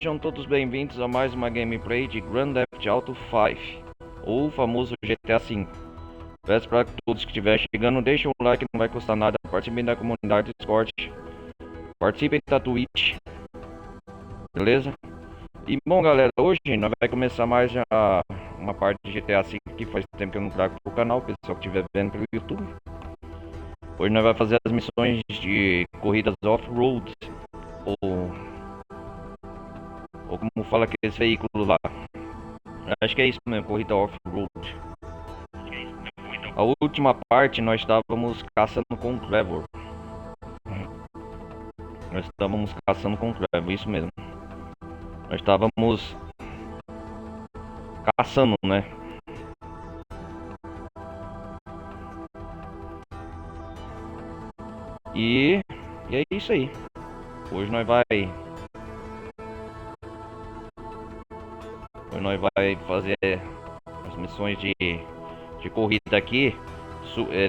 Sejam todos bem-vindos a mais uma gameplay de Grand Theft Auto 5, ou famoso GTA V. Peço para todos que estiverem chegando, deixem um like, não vai custar nada, participem da comunidade Discord, participem da Twitch, beleza? E bom galera, hoje nós vamos começar mais uma parte de GTA V que faz tempo que eu não trago pro canal, o pessoal que estiver vendo pelo YouTube. Hoje nós vamos fazer as missões de corridas off-road, ou como fala aqueles veículos lá. Acho que é isso mesmo, corrida off-road. A última parte nós estávamos caçando com o Trevor. Nós estávamos caçando com o Trevor, isso mesmo. Nós estávamos caçando, né? E é isso aí. Hoje nós vai fazer as missões de corrida aqui.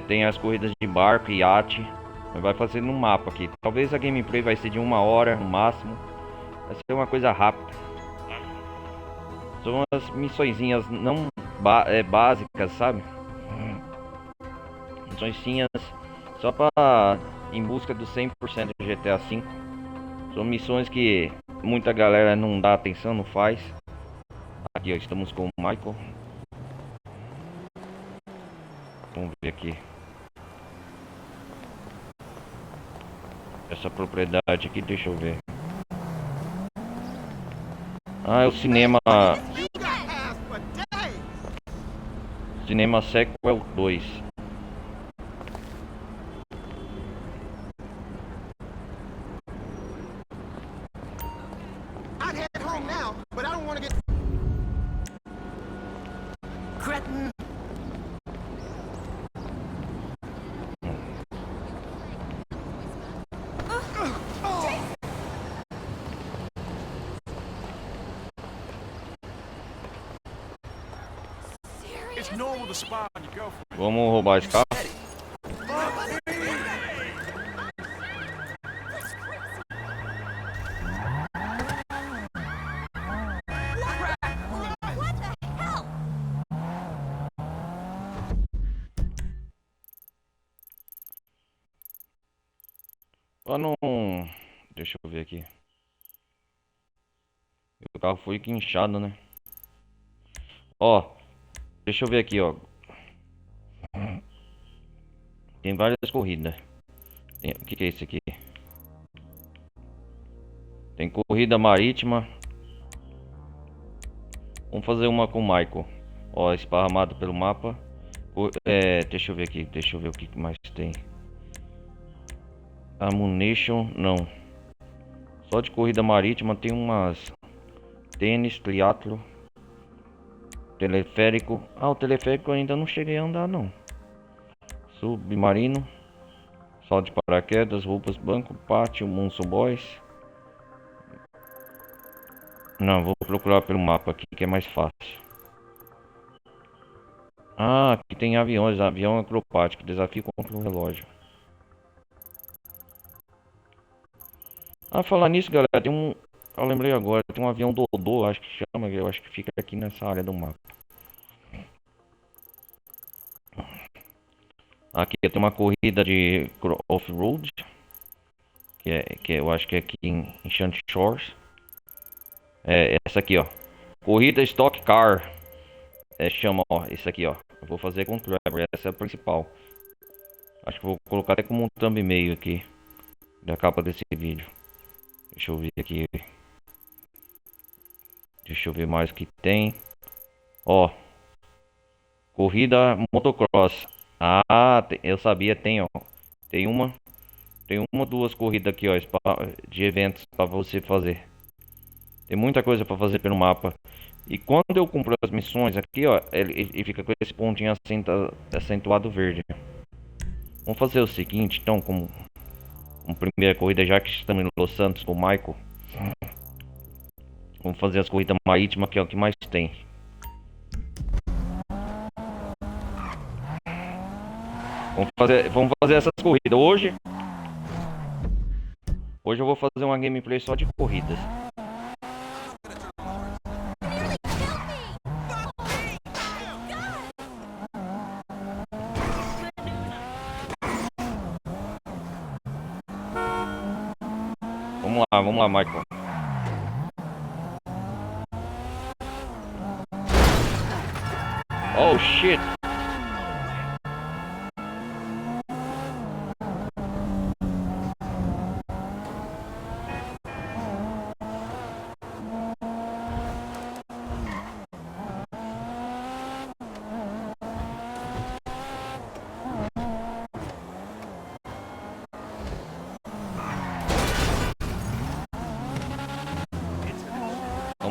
Tem as corridas de barco e iate. Nós vai fazer no mapa aqui. Talvez a gameplay vai ser de 1 hora no máximo. Vai ser uma coisa rápida. São umas missõezinhas não básicas, sabe? Missõezinhas só para em busca do 100% de GTA V. São missões que muita galera não dá atenção, não faz. Aqui ó, estamos com o Michael. Vamos ver aqui. Essa propriedade aqui, deixa eu ver. Ah, é o cinema. Cinema Sequel 2. Vamos roubar esse carro. Ó, não. Deixa eu ver aqui. O carro foi guinchado, né? Ó, deixa eu ver aqui, ó. Tem várias corridas. O que é isso aqui? Tem corrida marítima. Vamos fazer uma com o Michael. Ó, esparramado pelo mapa. Deixa eu ver aqui. Deixa eu ver o que mais tem. Ammunition, não. Só de corrida marítima tem umas. Tênis, triatlo. Teleférico. Ah, o teleférico eu ainda não cheguei a andar, não. Submarino. Salto de paraquedas, roupas, banco, pátio, Monson Boys. Não, vou procurar pelo mapa aqui que é mais fácil. Ah, aqui tem aviões, avião acrobático, desafio contra o relógio. Ah, falar nisso, galera, tem um... Eu lembrei agora, tem um avião Dodô, acho que chama, eu acho que fica aqui nessa área do mapa. Aqui tem uma corrida de off-road, que eu acho que é aqui em Enchanted Shores. É essa aqui, ó. Corrida Stock Car. Chama, ó, esse aqui, ó. Eu vou fazer com o Trevor, essa é a principal. Acho que vou colocar até como um thumbnail aqui da capa desse vídeo. Deixa eu ver aqui. Deixa eu ver mais o que tem. Ó. Corrida motocross. Ah, eu sabia, tem, ó. Tem uma, duas corridas aqui, ó, de eventos para você fazer. Tem muita coisa para fazer pelo mapa. E quando eu cumpro as missões aqui, ó, ele fica com esse pontinho acentuado verde. Vamos fazer o seguinte, então, como primeira corrida, já que estamos em Los Santos com o Michael. Vamos fazer as corridas marítimas, que é o que mais tem. Vamos fazer essas corridas hoje. Hoje eu vou fazer uma gameplay só de corridas. Vamos lá, Michael. Oh shit.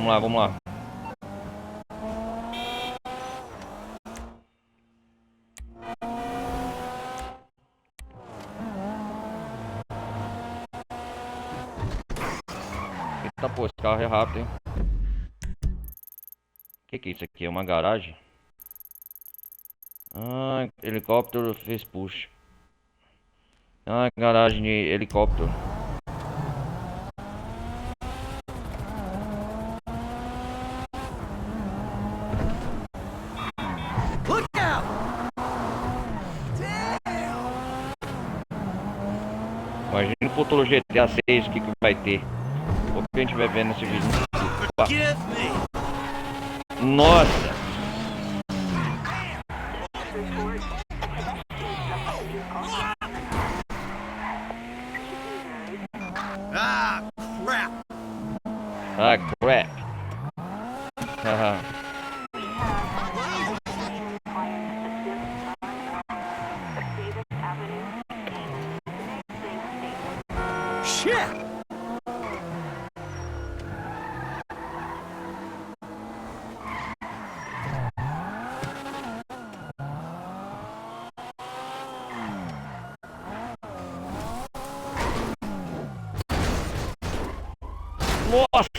Vamos lá. Eita, pô, esse carro é rápido, hein? Que é isso aqui? É uma garagem? Ah, helicóptero fez push. Ah, garagem de helicóptero. Imagina o futuro GTA 6, o que vai ter. O que a gente vai ver nesse vídeo. Nossa! Ah, crap! Haha. Shit! Nossa!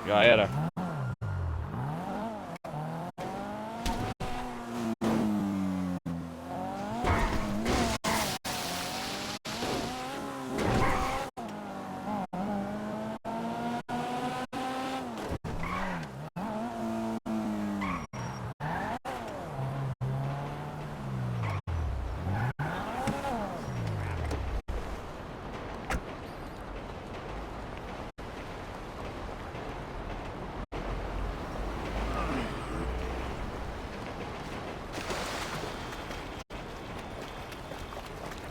Já era.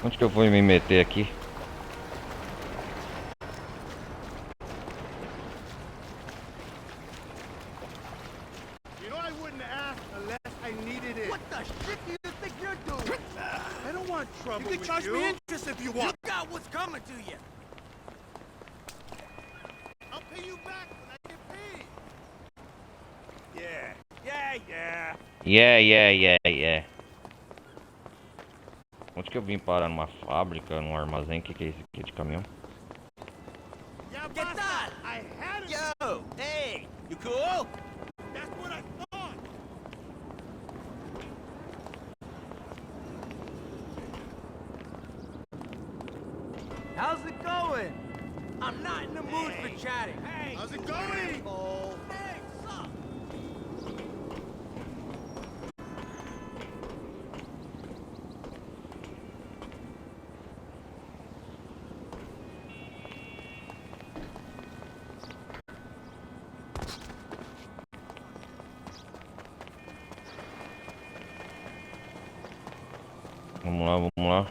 Onde que eu vou me meter aqui? You know I wouldn't ask unless I needed it. What the shit do you think you're doing? I don't want trouble with you. You can charge me interest if you want. You got what's coming to you. I'll pay you back when I get paid. Yeah. Onde que eu vim parar? Numa fábrica, num armazém? Que é isso aqui de caminhão? Get that! I had it. Yo, hey, you cool? That's what I thought. How's it going? I'm not in the mood for chatting. Hey, how's it going? Oh, hey, sup? Vamos lá.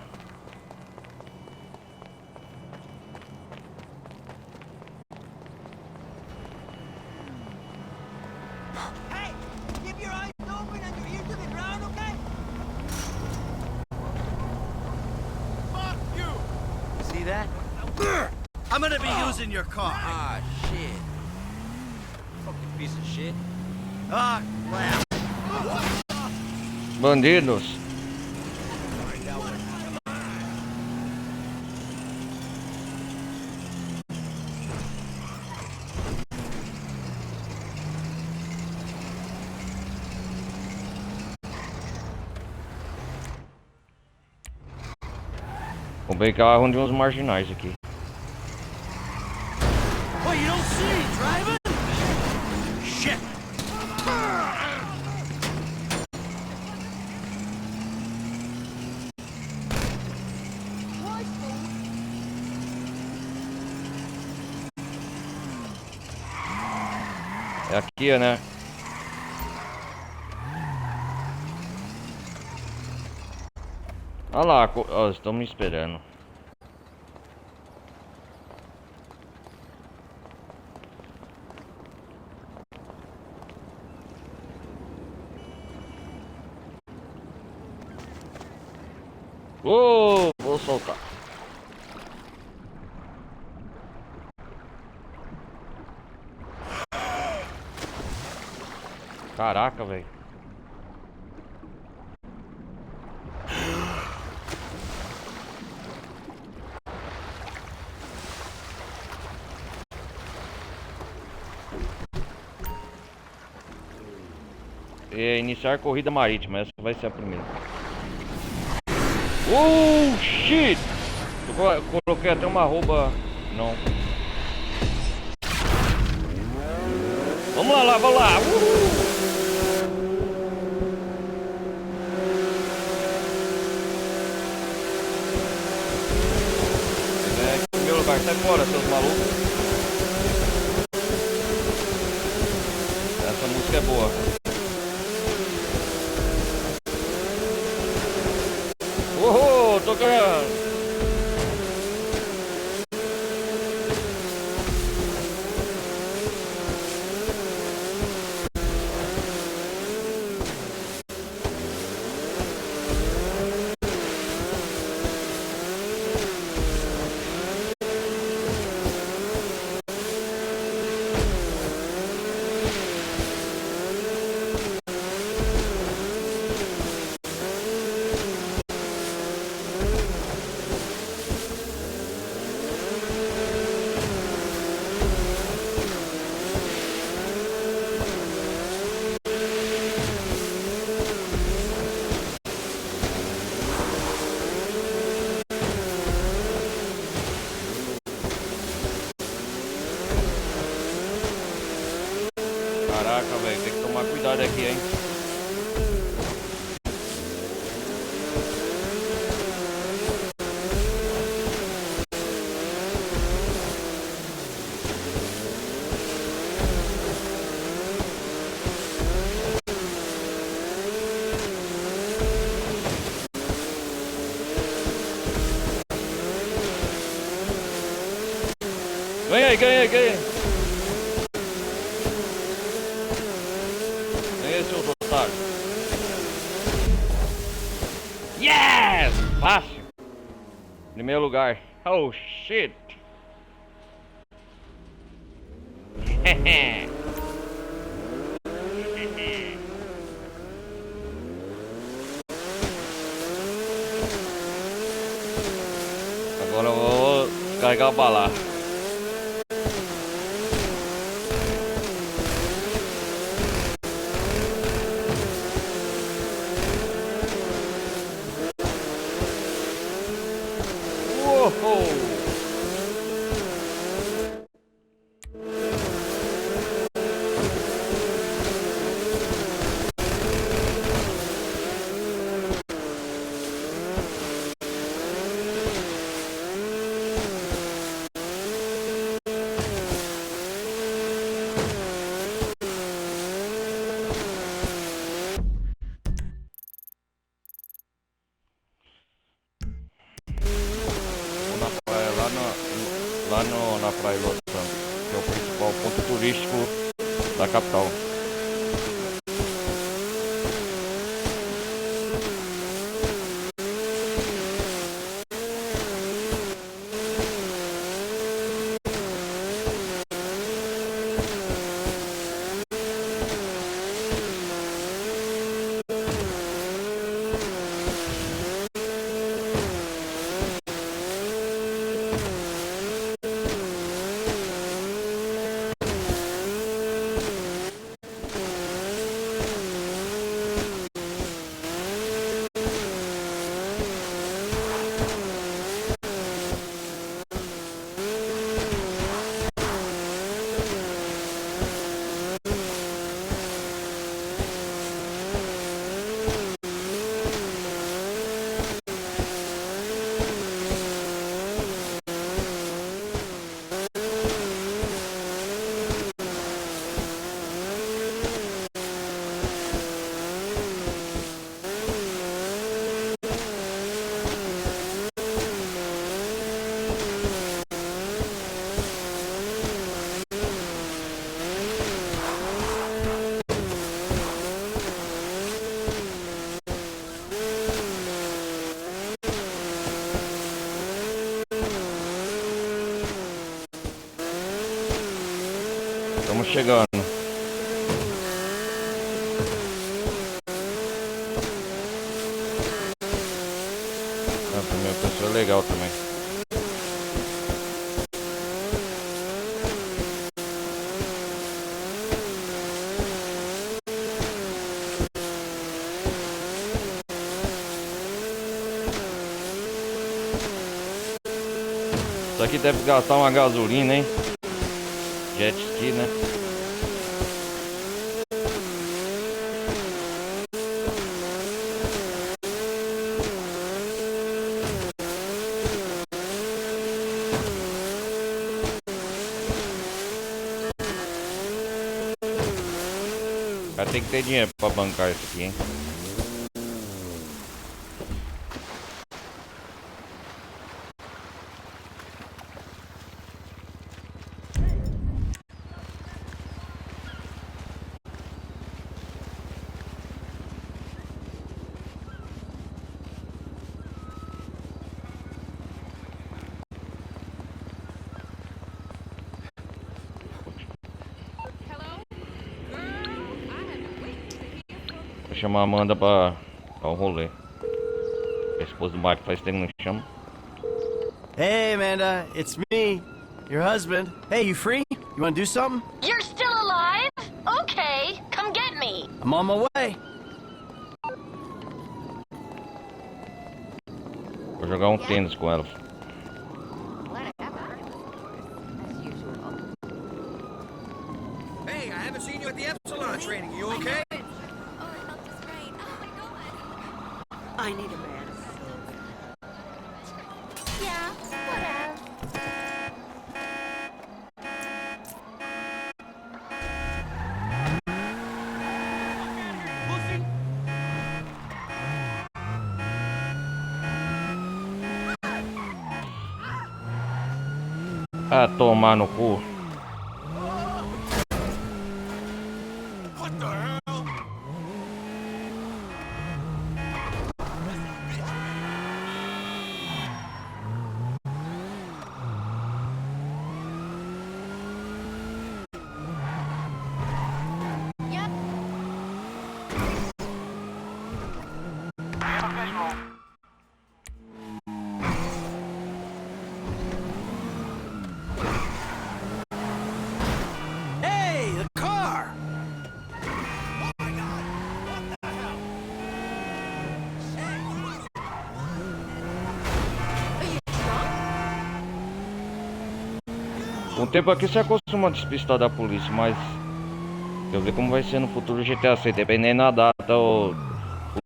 Hey, keep your eyes open and your ears to the ground, okay? Fuck you! See that? I'm gonna be using your car. Ah, shit. Fucking piece of shit. Ah, crap. Bandidos! Roubei carro de uns marginais aqui. Well, you Shit! É aqui, né? Olha lá, ó, estão me esperando. Vou soltar. Caraca, velho. Iniciar corrida marítima, essa vai ser a primeira. Oh, shit! Eu coloquei até uma roupa. Não. Vamos lá, vamos lá! É, primeiro lugar, sai fora, seus malucos. Essa música é boa. Oh, tô ganhando! Caraca, velho, tem que tomar cuidado aqui, hein? Ganhei. Ganhei, seus otários. Yes! Fácil. Primeiro lugar. Oh, shit. Agora eu vou descarregar a bala. Uou! Na praia, na Praia Los Santos, que é o principal ponto turístico da capital. chegando. A primeira pessoa é legal também. Isso aqui deve gastar uma gasolina, hein? Jet ski, né? Vai ter que ter dinheiro pra bancar isso aqui, hein? Vou chamar a Amanda pra dar um rolê. A esposa do Mike faz tempo que não chama. Hey, Amanda, it's me, your husband. Hey, you free? You wanna do something? You're still alive? Okay, come get me. I'm on my way. Vou jogar um tênis com ela. Hey, I haven't seen you at the Epsilon training. You okay? Oh, I felt just right. Oh my god. I need a man. Yeah, whatever. Ah, tomar no cu. What the hell? Yep. Hey, the car! Com o tempo aqui você acostuma a despistar da polícia, mas eu ver como vai ser no futuro GTA 6, dependendo da data ou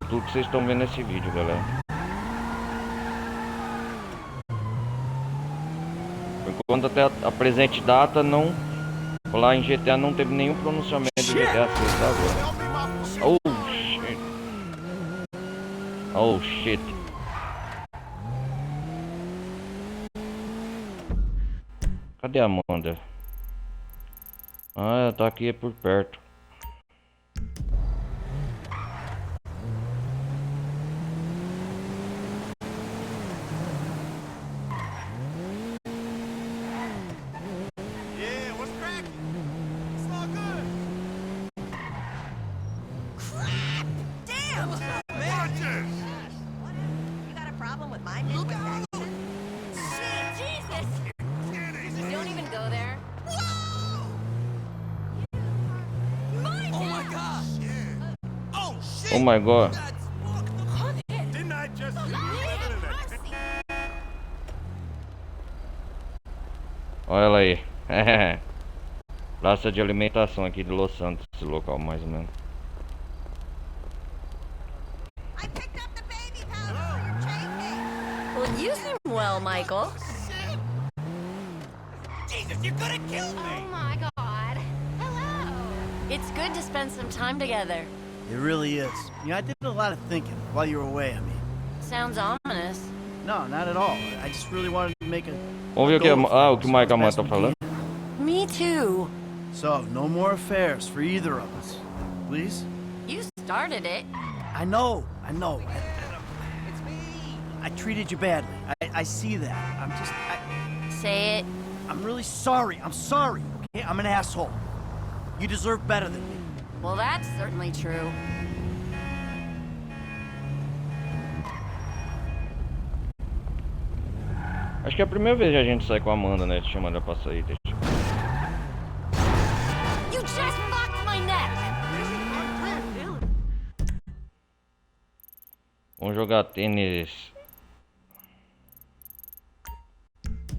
futuro que vocês estão vendo nesse vídeo, galera. Por enquanto até a presente data não, lá em GTA não teve nenhum pronunciamento de GTA 6 agora. Oh shit. Oh shit. Cadê a Amanda? Ah, ela tá aqui por perto. Yeah, what's cracking? It's all good. Crap! Damn! Rogers! You got a problem with my Midwest accent? Jesus! Don't even go there. Oh my god! Oh shit! Oh my god. Didn't I just see you living in a Olha ela aí. Praça de alimentação aqui de Los Santos, esse local mais ou menos. I picked up the baby powder for your training. Well, you seem well, Michael. Jesus, you're gonna kill Oh me! my god. Hello. It's good to spend some time together. It really is. You know, I did a lot of thinking while you were away, I mean. Sounds ominous. No, not at all. I just really wanted to make a... Vamos ver o que, o que o Mike Amanda tá falando. Me too. So, no more affairs for either of us. Please? You started it. I know. I treated you badly. I see that. Say it. I'm really sorry. I'm sorry. Okay? I'm an asshole. You deserve better than me. Well, that's certainly true. Acho que é a primeira vez que a gente sai com a Amanda, né? Chamando ela pra sair. You just fucked my neck! Vamos jogar tênis.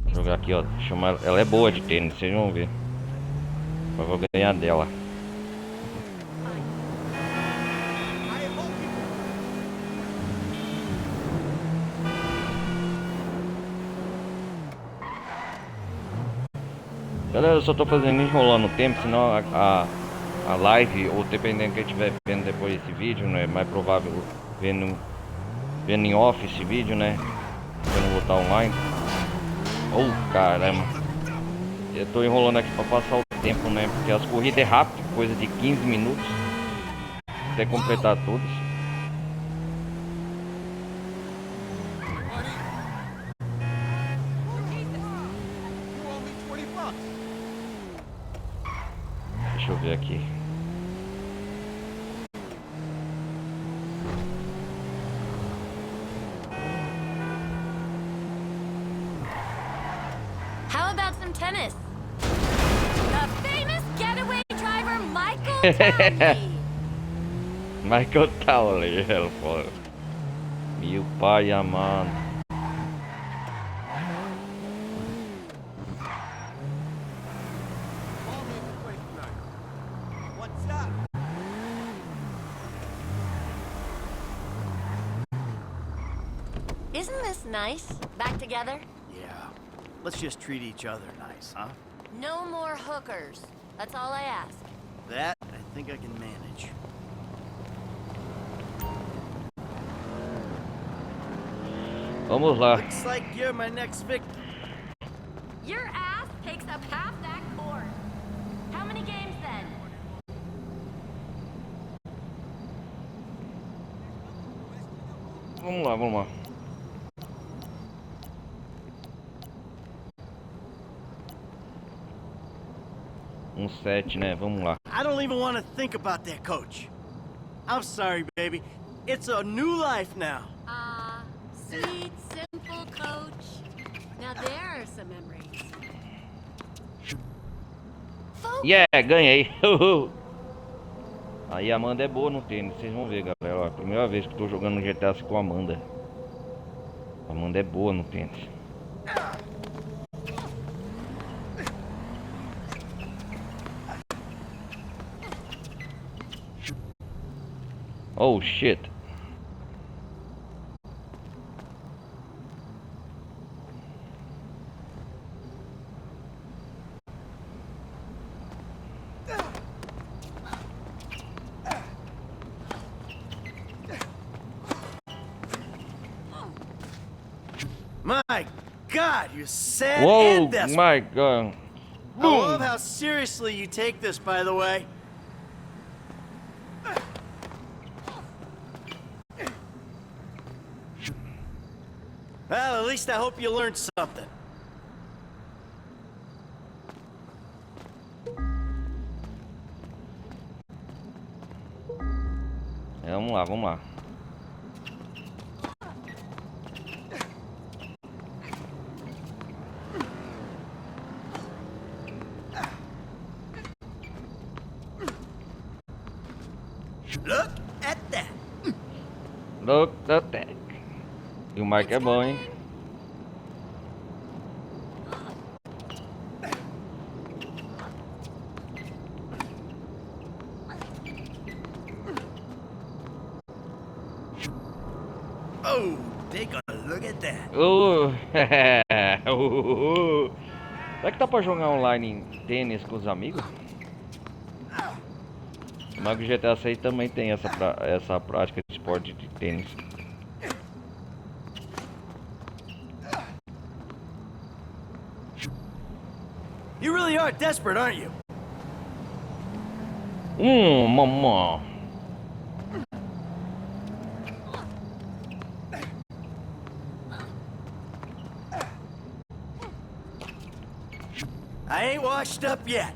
Vou jogar aqui, ó. Chama... Ela é boa de tênis, vocês vão ver. Mas vou ganhar dela. Galera, eu só tô fazendo isso enrolando o tempo, senão a live, ou dependendo do que eu estiver vendo depois desse vídeo, né? Mais provável vendo em off esse vídeo, né? Eu não vou estar online. Oh, caramba. Eu tô enrolando aqui pra passar o tempo, né? Porque as corridas é rápido, coisa de 15 minutos. Até completar todas. Deixa eu ver aqui. How about some tennis? The famous getaway driver Michael Townley. Michael Townley, ela fala. Meu pai amado. What's up? Isn't this nice? Back together? Yeah. Let's just treat each other nice, huh? No more hookers. That's all I ask. That, I think I can manage. Vamos lá. Looks like you're my next victim. Your ass takes up half that court. How many games then? Vamos lá, vamos lá. Um 7, né? Vamos lá. I don't even want to think about that, coach. I'm sorry, baby. It's a new life now. Ah, sweet, simple coach. Now there are some memories. Yeah, ganhei. Uhul. Aí a Amanda é boa no tênis, vocês vão ver, galera. Ó, primeira vez que eu tô jogando no GTA V com a Amanda. A Amanda é boa no tênis. Oh shit. My God, you're sad Whoa, and desperate. my god. I love how seriously you take this, by the way. Well, at least I hope you learned something. Vamos lá, vamos lá. Look at that. Look at that. E o Mike é bom, hein? Oh, take a look at that. Será que dá pra jogar online em tênis com os amigos? Mas o GTA 6 também tem essa prática de esporte de tênis. You really are desperate, aren't you? Mamãe. I ain't washed up yet.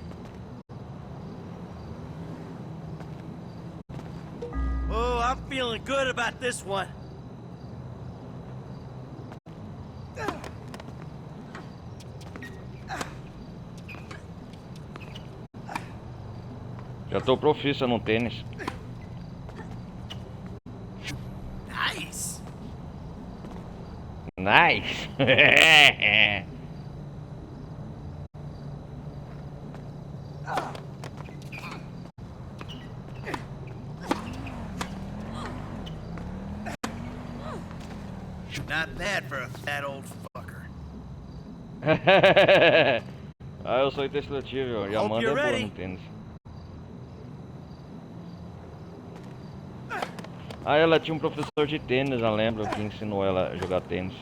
I'm feeling good about this one. Já tô profissa no tênis. Nice. Nice. Not bad for a fat old fucker. Ah, eu sou indestrutível. E a Hope Amanda é you're boa ready. no tênis. Ah, ela tinha um professor de tênis, eu lembro, que ensinou ela a jogar tênis.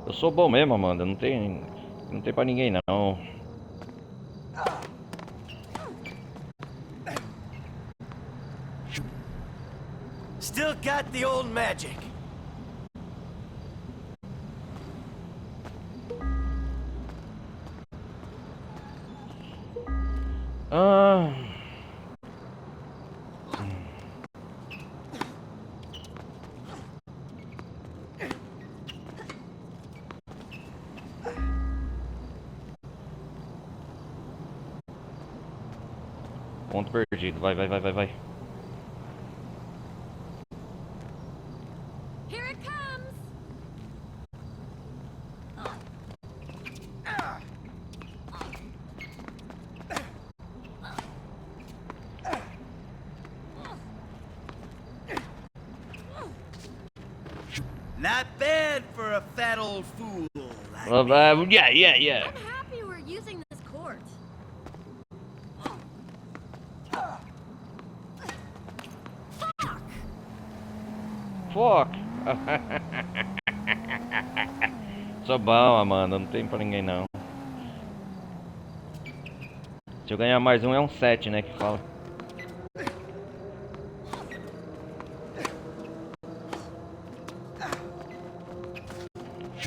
Eu sou bom mesmo, Amanda. Não tem pra ninguém, não. Still got the old magic. Ah... Ponto perdido. Vai. Here it comes. Not bad for a fat old fool like me. Yeah. I'm happy we're using this court. Fuck. Sou bom, Amanda. Não tem pra ninguém, não. Se eu ganhar mais um, é um 7, né? Que fala.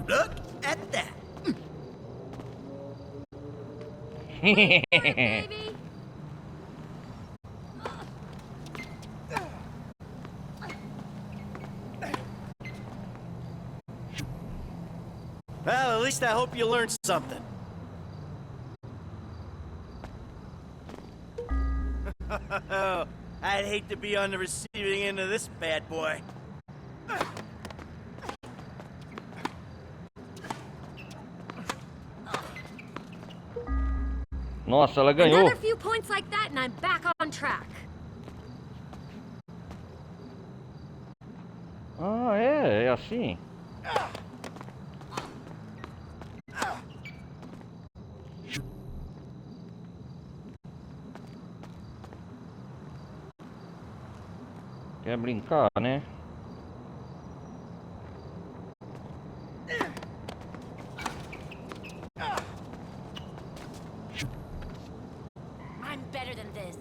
Look at that. Baby. Well, at least I hope you learned something. I'd hate to be on the receiving end of this bad boy. Nossa, ela ganhou. Another few points like that and I'm back on track. Ah, é assim. Quer brincar, né? I'm better than this.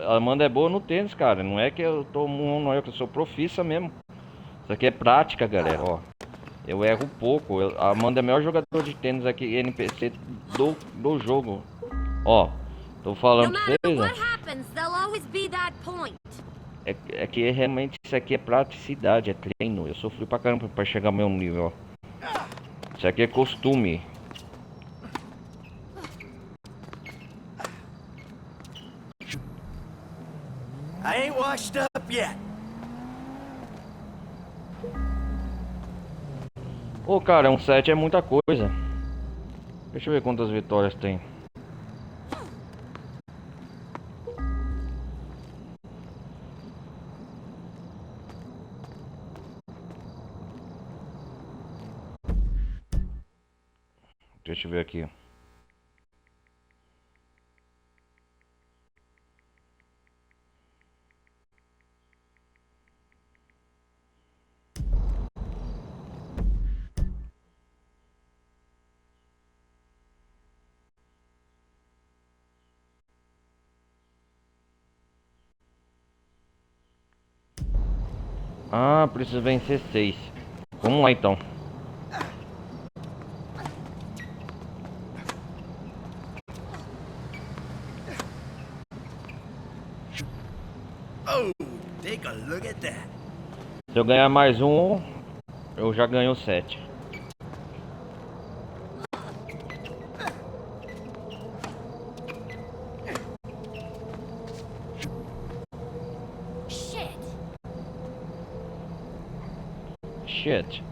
Amanda é boa no tênis, cara. Não é que eu tô não é que eu sou profissa mesmo. Isso aqui é prática, galera, ó. Eu erro pouco. A Amanda é o melhor jogador de tênis aqui, NPC do jogo. Ó, tô No falando pra matter vocês, what ó. happens, there'll always be that point. É que realmente isso aqui é praticidade, é treino. Eu sofri pra caramba pra chegar ao meu nível, ó. Isso aqui é costume. I ain't washed up yet. Ô, cara, um 7 é muita coisa. Deixa eu ver quantas vitórias tem. Deixa eu ver aqui. Ah, preciso vencer 6. Vamos lá então. Oh, take a look at that. Se eu ganhar mais um, eu já ganho 7. Shit. Shit.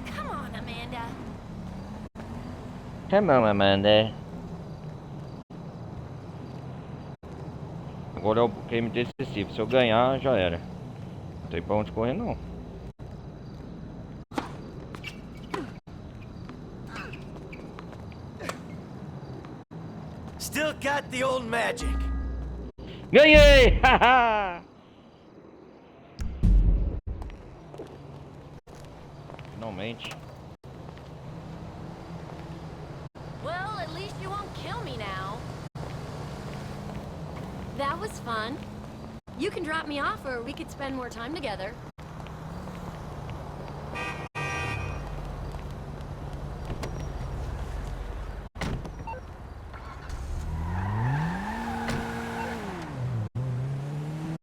Come on, Amanda. Come on, Amanda. Agora é o game decisivo. Se eu ganhar, já era. Não tem pra onde correr, não. Still got the old magic. Ganhei! Haha! Finalmente. Well, at least you won't kill me now. That was fun. You can drop me off or we could spend more time together.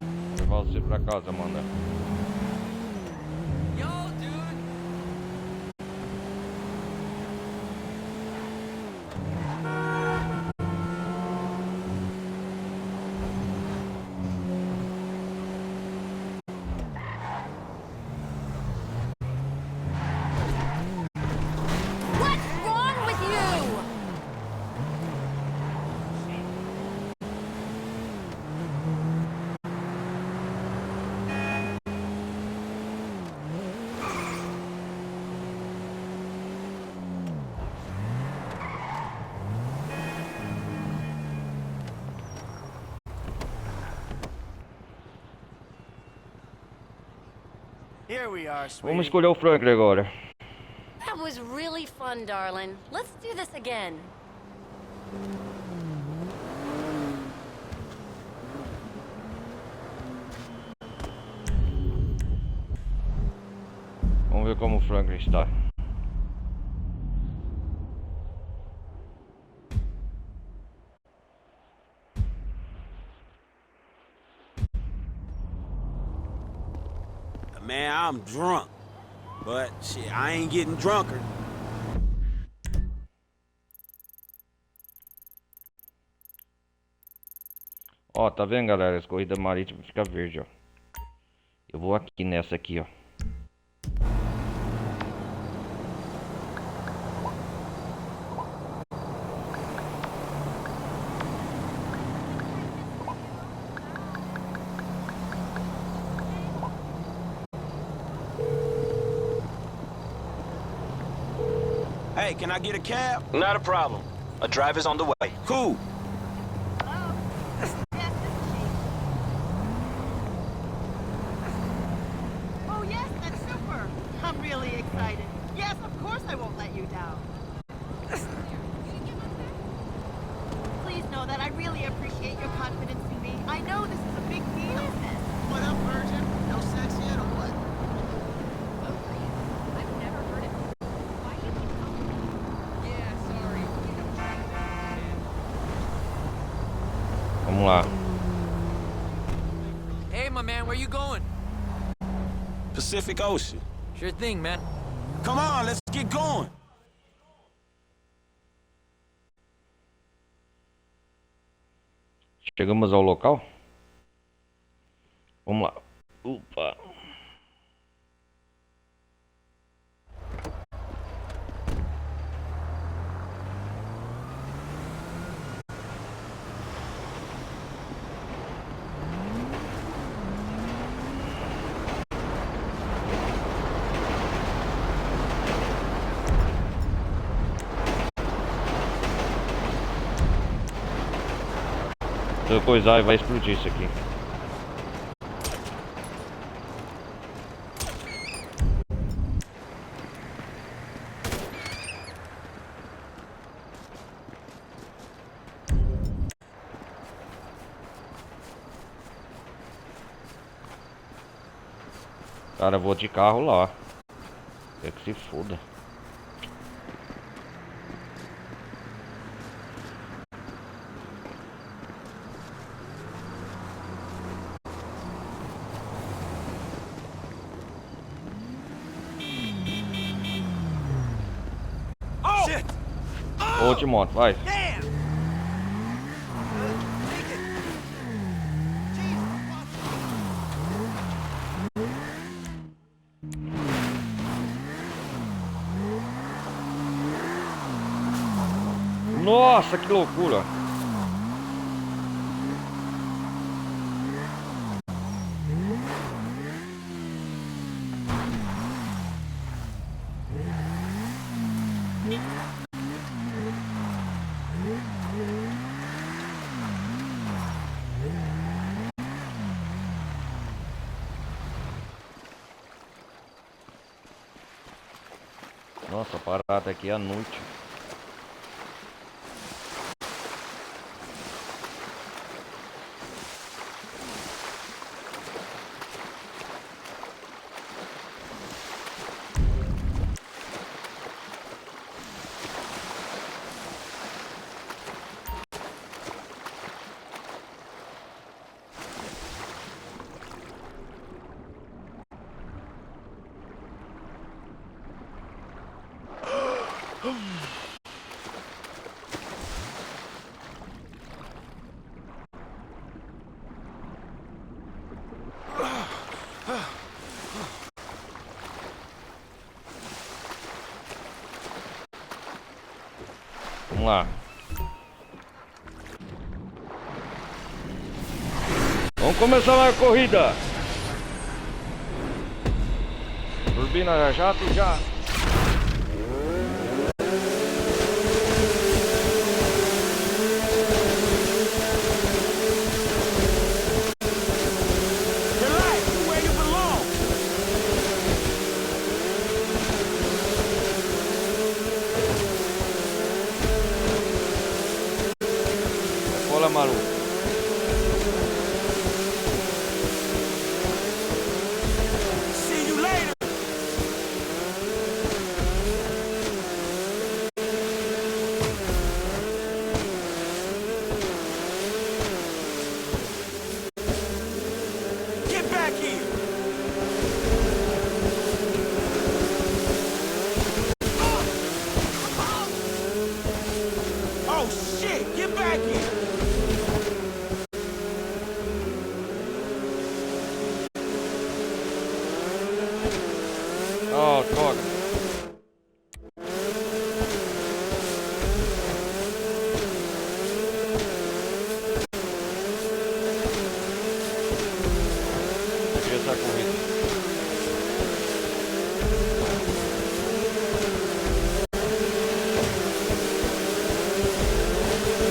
Vou levar você pra casa, Amanda. Yo, dude. What's wrong with you? Here we are, sweetie. Vamos escolher o Franklin agora. That was really fun, darling. Let's do this again. Vamos ver como o Franklin está. Man, I'm drunk. But shit, I ain't getting drunker. Ó, tá vendo, galera? As corridas marítimas fica verde, ó. Eu vou aqui nessa aqui, ó. Hey, can I get a cab? Not a problem. A driver's on the way. Cool. Oh, yes, that's super. I'm really excited. Yes, of course I won't let you down. Please know that I really appreciate your confidence in me. I know this is a big deal. What up, virgin? No sex yet or what? I've never heard it. Why do you keep calling me? Yeah, sorry. Vamos lá. Hey, my man, where you going? Pacific Ocean. Sure thing, man. Come on, let's get going. Chegamos ao local. Vamos lá. Opa. Se eu coisar, vai explodir isso aqui. Cara, eu vou de carro lá. É que se foda. Shit! Ô, Timóteo, vai. Damn! Take it! Nossa, que loucura. Nossa, a parada aqui é à noite. Vamos lá. Vamos começar a corrida. Turbina jato já. Relax, where you belong. Cola, maluco. See you later. Get back here. Oh shit, get back here. Oh, droga. Perdi essa corrida.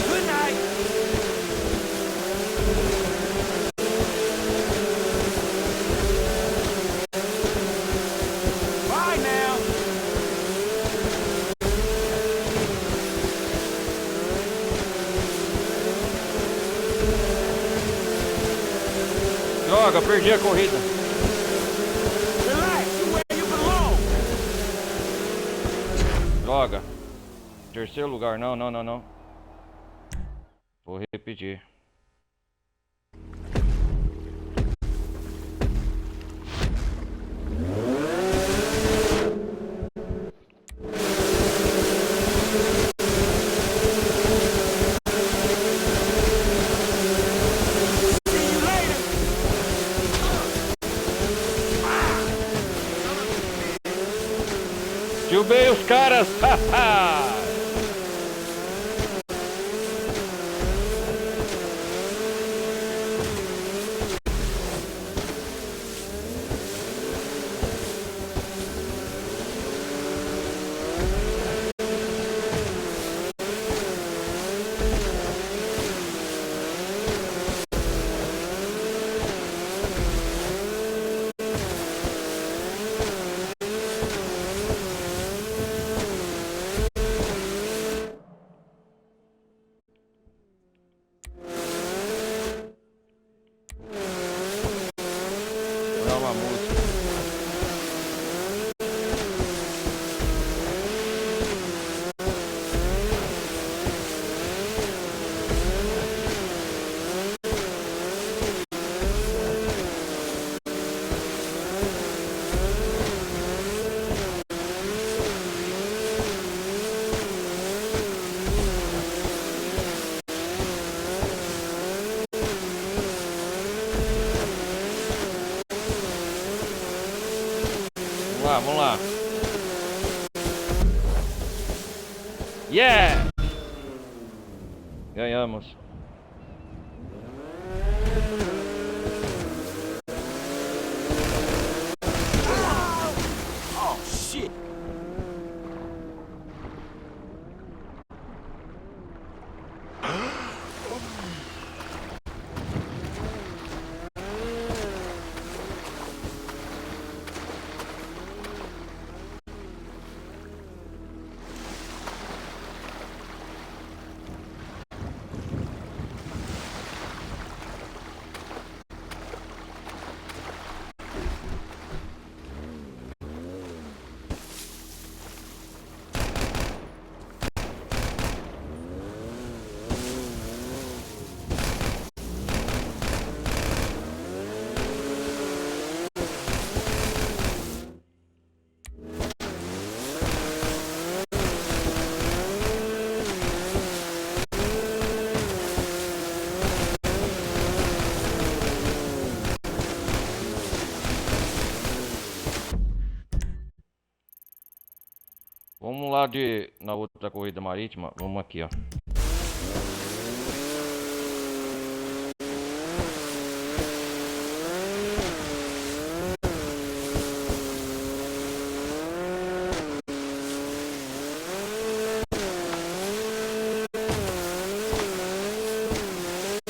Good night. Bye now. Droga, perdi a corrida. Relax, you where you belong. Droga. Terceiro lugar. Não, não, não, não. Vou repetir. See you later. Derrubei os caras. Haha. Vamos lá, vamos lá. Yeah! Ganhamos. Oh, shit. Vamos lá na outra corrida marítima. Vamos aqui, ó.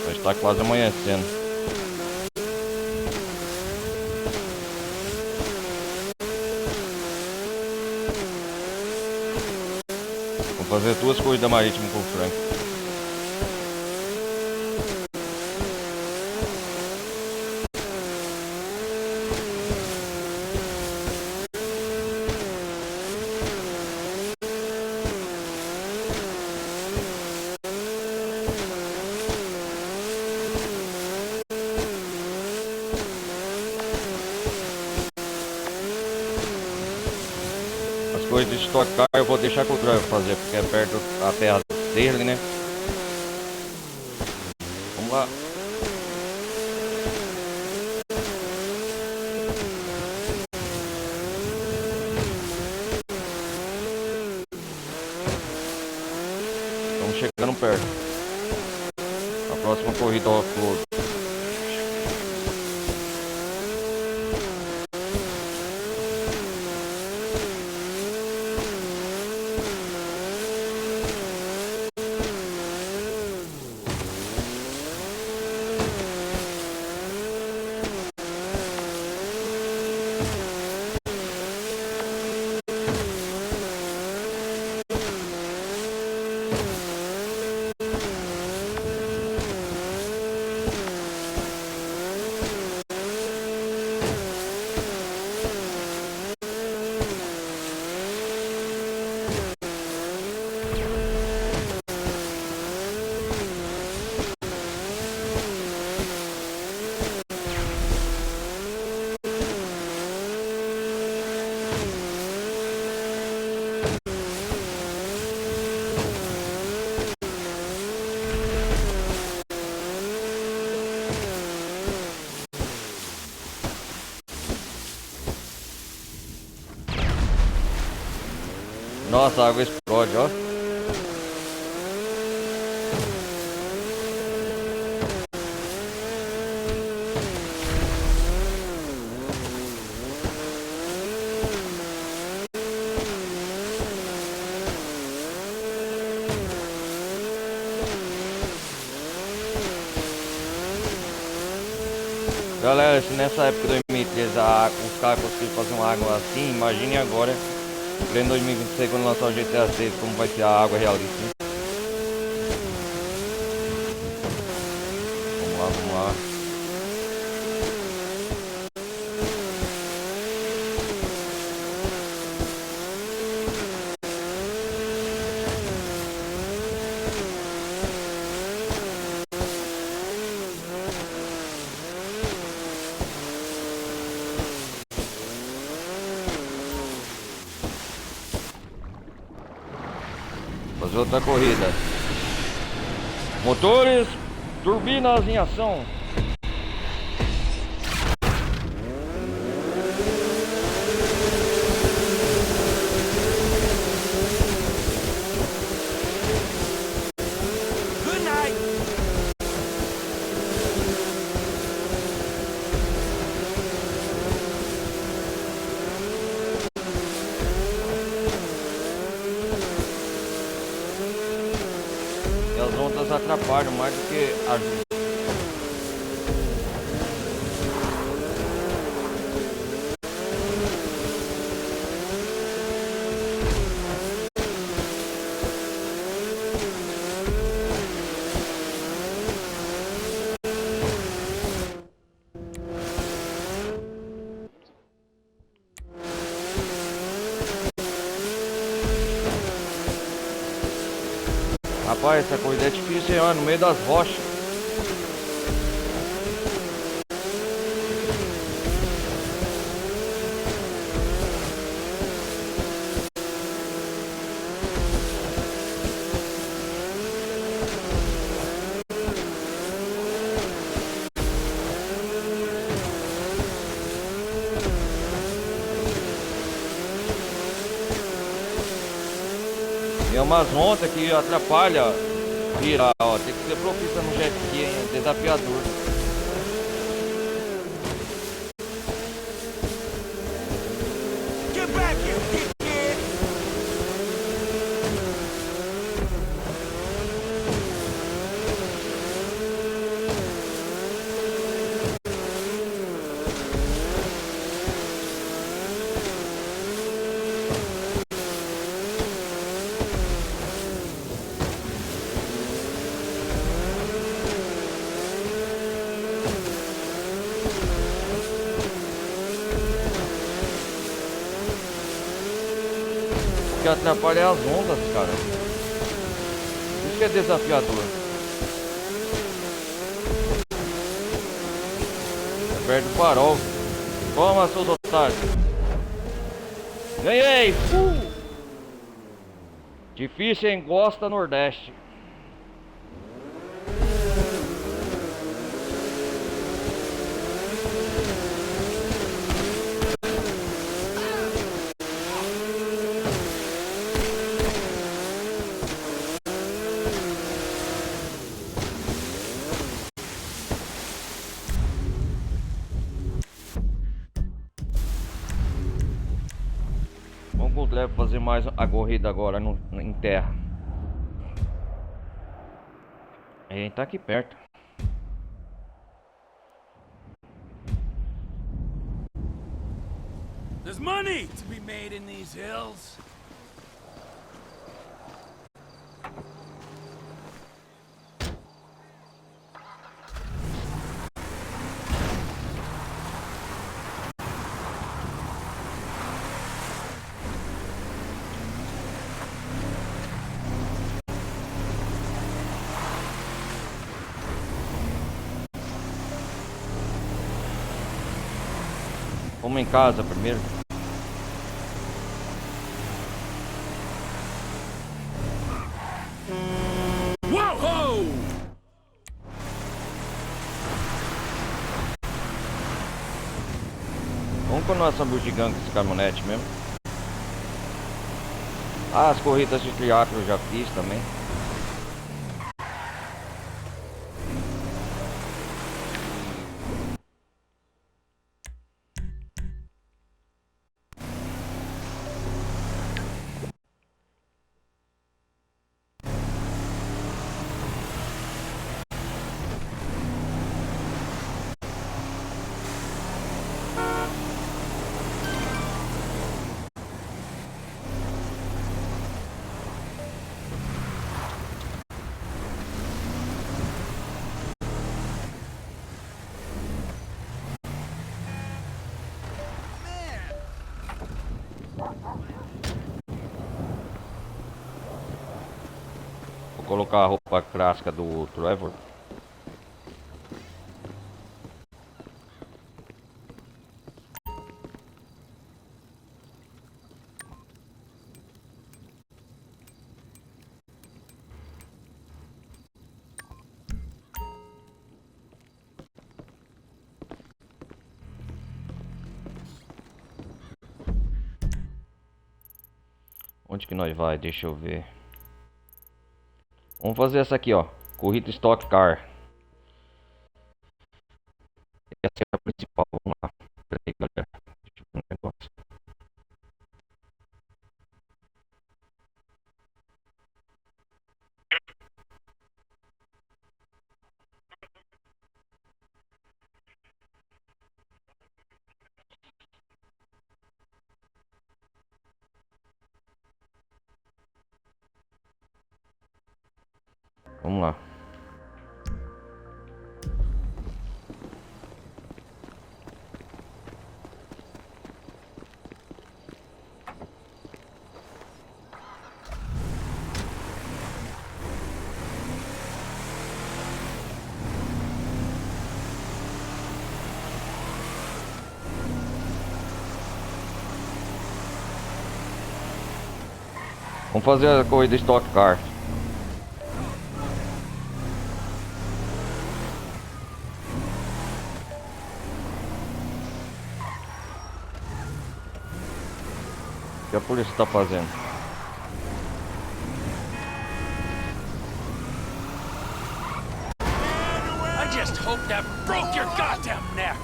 Já está quase amanhecendo. Fazer 2 corridas marítimas com o Frank. As coisas de Stock Car eu vou deixar com o Driver fazer, porque é perto da terra dele, né? Vamos lá. Estamos chegando perto. A próxima corrida off-road. Nossa, a água explode, ó. Galera, se nessa época de 2013 os caras conseguiram fazer uma água assim, imagine agora, em pleno 2026, quando lançar o GTA 6, como vai ser a água realista, hein? Vamos lá, vamos lá. Fazer outra corrida. Motores, turbinas em ação. elas atrapalham mais do que ajudam. Rapaz, essa corrida é difícil, hein? Ó, no meio das rochas. É umas ondas que atrapalha virar, ó. Tem que ser profissa no jet ski, hein? É desafiador. Get back here, dickhead! O que atrapalha é as ondas, cara. Isso que é desafiador. É perto do farol. Toma, seus otários. Ganhei! Difícil em Costa Nordeste. Vamos leve fazer mais a corrida agora em terra. A gente tá aqui perto. There's money to be made in these hills. Vamos em casa primeiro. Whoa! Vamos com a nossa bugiganga com esse caminhonete mesmo. Ah, as corridas de triatlo eu já fiz também. Vou colocar a roupa clássica do Trevor. Onde que nós vai? Deixa eu ver. Vamos fazer essa aqui, ó. Corrida Stock Car. Essa é a principal. Vamos lá. Pera aí, galera. Deixa eu ver um negócio. Vamos lá. Vamos fazer a corrida Stock Car. O que a polícia está fazendo? I just hope that broke your goddamn neck.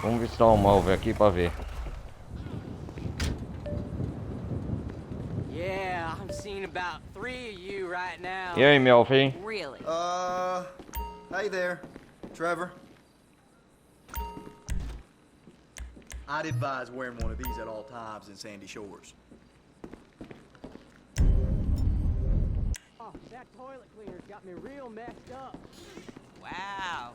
Vamos visitar o móvel aqui para ver. Yeah, I'm seeing about 3 of you right now. E aí, Melvin? Really? Hey there, Trevor. I'd advise wearing one of these at all times in Sandy Shores. Oh, that toilet cleaner's got me real messed up. Wow.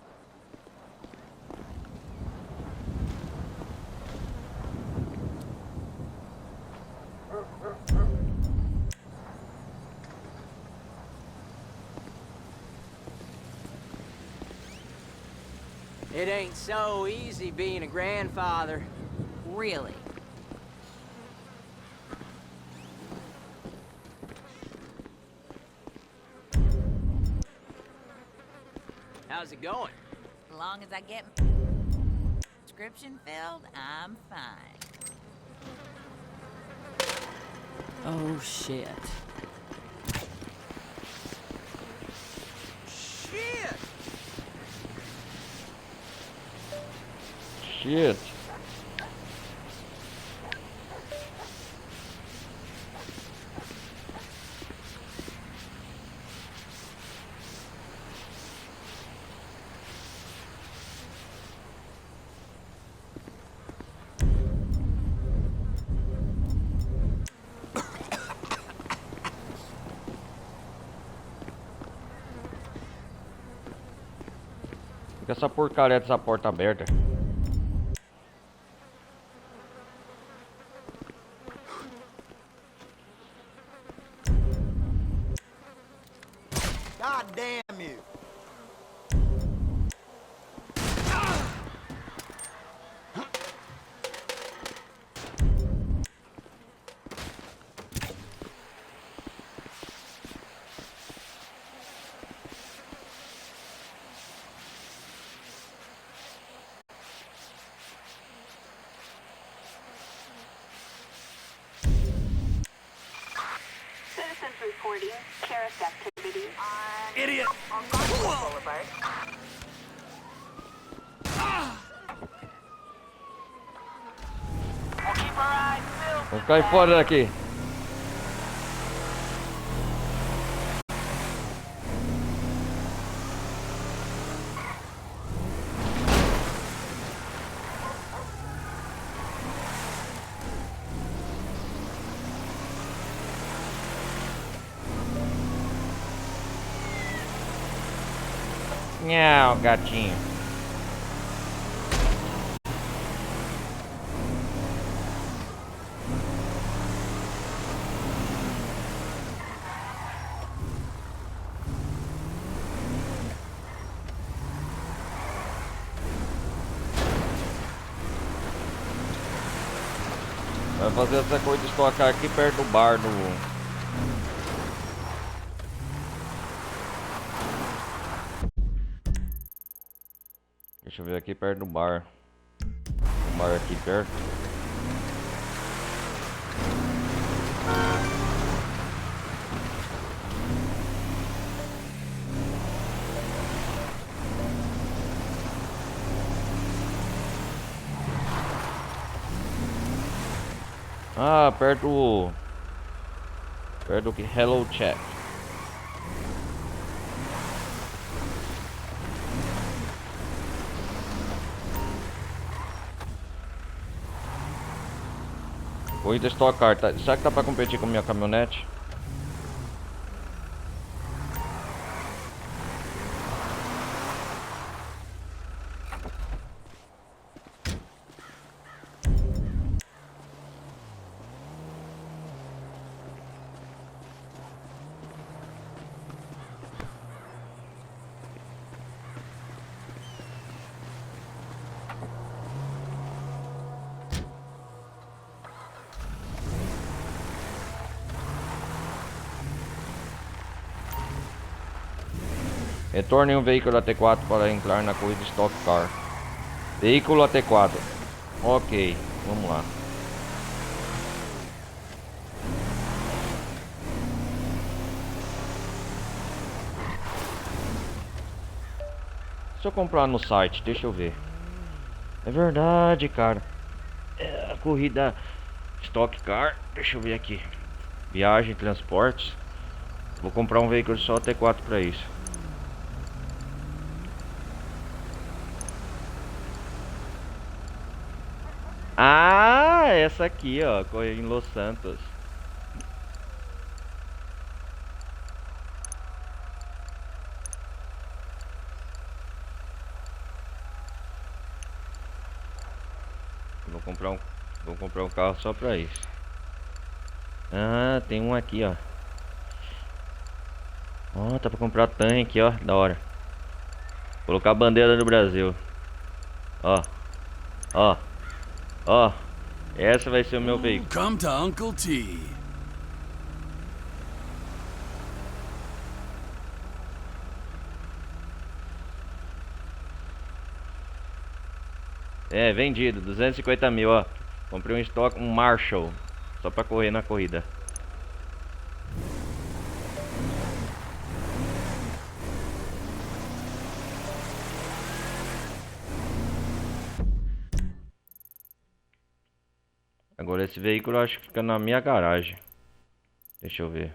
It ain't so easy being a grandfather. Really? How's it going? As long as I get description filled, I'm fine. Oh, shit. Shit! Shit. Fica essa porcaria dessa porta aberta. God damn you! Citizens reporting terrorist activity on Idiot! Boulevard. We'll keep our eyes peeled. Vamos cair fora daqui. Nhau, gatinho. Vai fazer essa coisa de estocar aqui perto do bar do... Deixa eu ver aqui perto do bar. Um bar aqui perto. Ah, perto... Perto do que Hello Chat. Corrida Stock Car, tá? Será que dá pra competir com a minha caminhonete? Retorne um veículo AT4 para entrar na corrida Stock Car. Veículo AT4. Ok, vamos lá. Se eu comprar no site, deixa eu ver. É verdade, cara. É a corrida Stock Car. Deixa eu ver aqui. Viagem, transportes. Vou comprar um veículo só AT4 para isso. Ah, essa aqui, ó, correu em Los Santos. Vou comprar um carro só pra isso. Ah, tem um aqui, ó. Ó, tá pra comprar tanque, ó, da hora. Colocar a bandeira do Brasil. Ó, ó, ó. Essa vai ser o meu veículo. Come to Uncle T. É, vendido, 250 mil, ó. Comprei um estoque, um Marshall. Só pra correr na corrida. Agora esse veículo eu acho que fica na minha garagem. Deixa eu ver.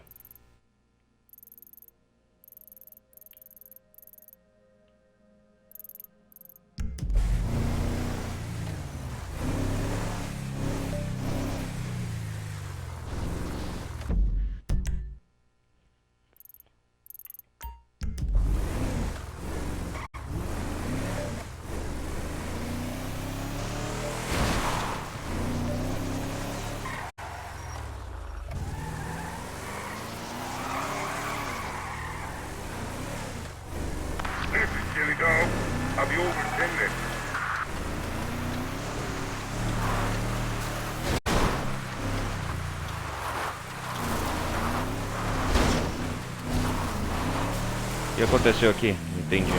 O que aconteceu aqui? Não entendi.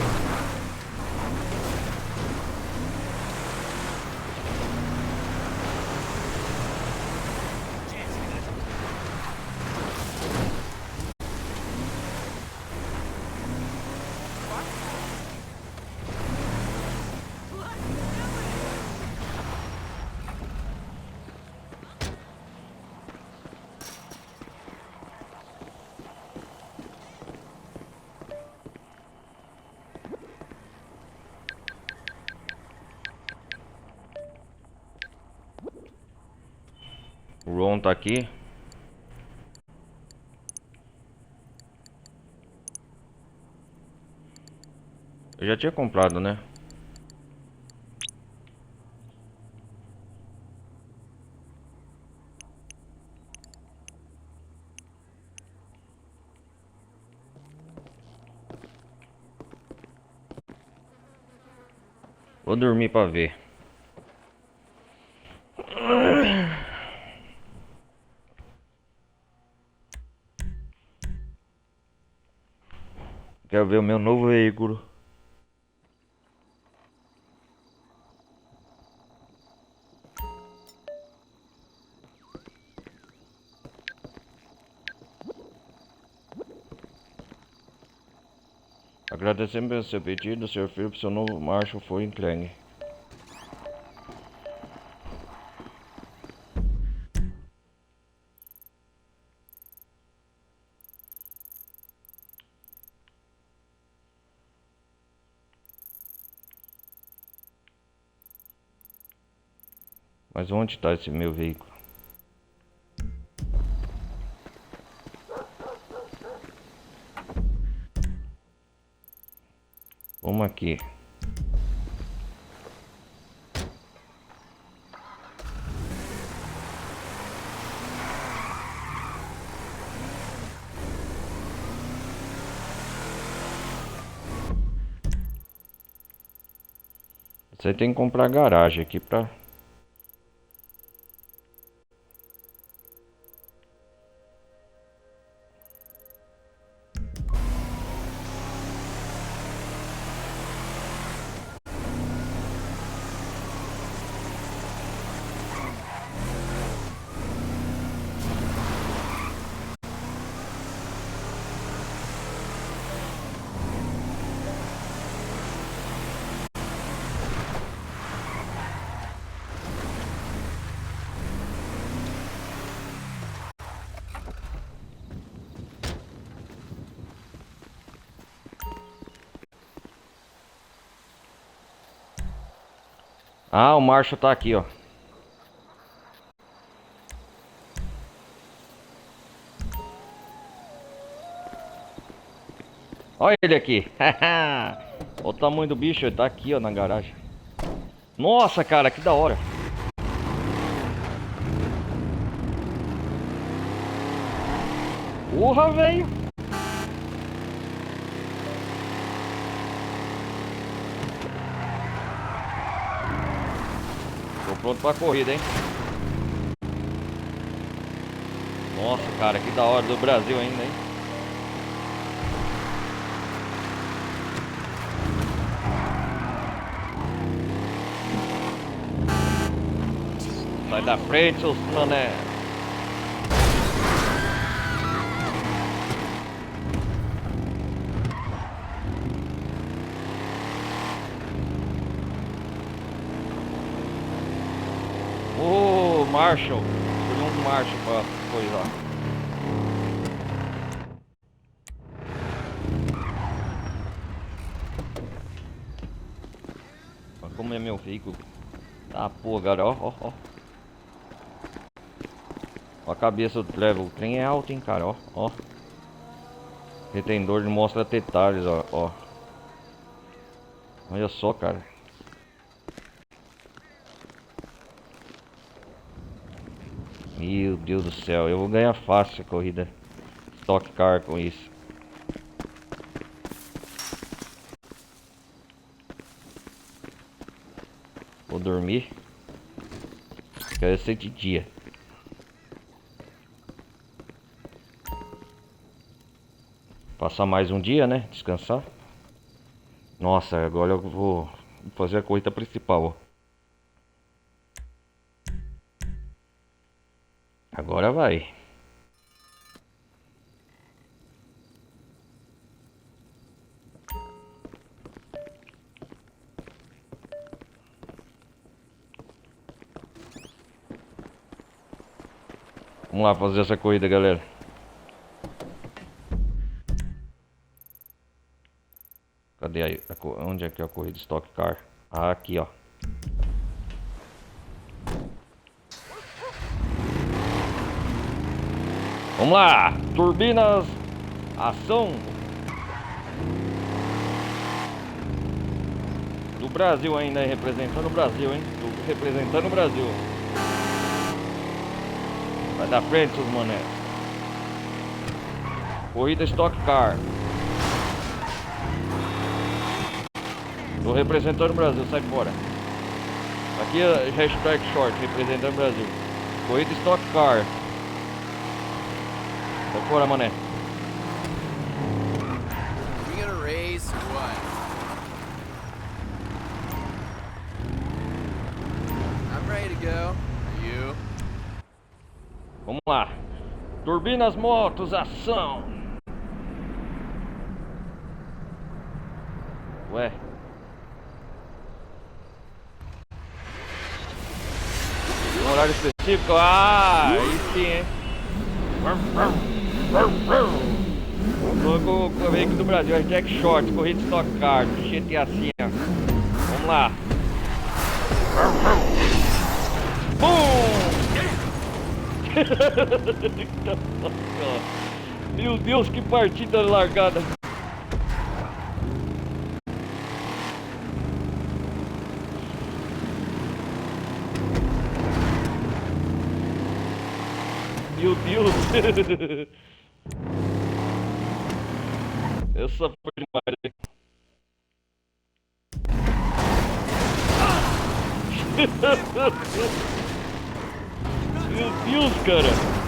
O Ron tá aqui. Eu já tinha comprado, né? Vou dormir pra ver. Quero ver o meu novo veículo. Agradecemos pelo seu pedido, Sr. Phillips. Seu novo Marshall foi entregue. Mas onde está esse meu veículo? Vamos aqui. Você tem que comprar garagem aqui pra... Ah, o Marshall tá aqui, ó. Olha ele aqui. Olha o tamanho do bicho, ele tá aqui, ó, na garagem. Nossa, cara, que da hora. Porra, velho. Tô pronto pra corrida, hein? Nossa, cara, que da hora, do Brasil ainda, hein? Sai da frente, seus mané. Ô, Marshall. Escolhi um Marshall pra coisar. Olha como é meu veículo. Tá, pô, cara, ó. Ó a cabeça do Trevor. O trem é alto, hein, cara, ó. Retendor mostra detalhes, ó. Olha só, cara. Meu Deus do céu, eu vou ganhar fácil a corrida Stock Car com isso. Vou dormir. Quero ser de dia. Passar mais um dia, né? Descansar. Nossa, agora eu vou fazer a corrida principal, ó. Agora vai. Vamos lá fazer essa corrida, galera. Cadê aí? Onde é que é a corrida Stock Car? Ah, aqui, ó. Vamos lá! Turbinas, ação do Brasil ainda, representando o Brasil, hein? Representando o Brasil. Vai da frente, seus mané. Corrida Stock Car. Tô representando o Brasil, sai fora. Aqui é hashtag short, representando o Brasil. Corrida Stock Car. Sai fora, mané. We gonna race or what? I'm ready to go. Are you? Vamos lá. Turbinas, motos, ação. Ué. Um horário específico? Ah, aí sim, hein? Tô com o veículo do Brasil, hashtag short, corrida Stock Car, GTA V. Vamos lá. Meu Deus, que partida largada. Meu Deus. Essa foi demais. Meu Deus, cara.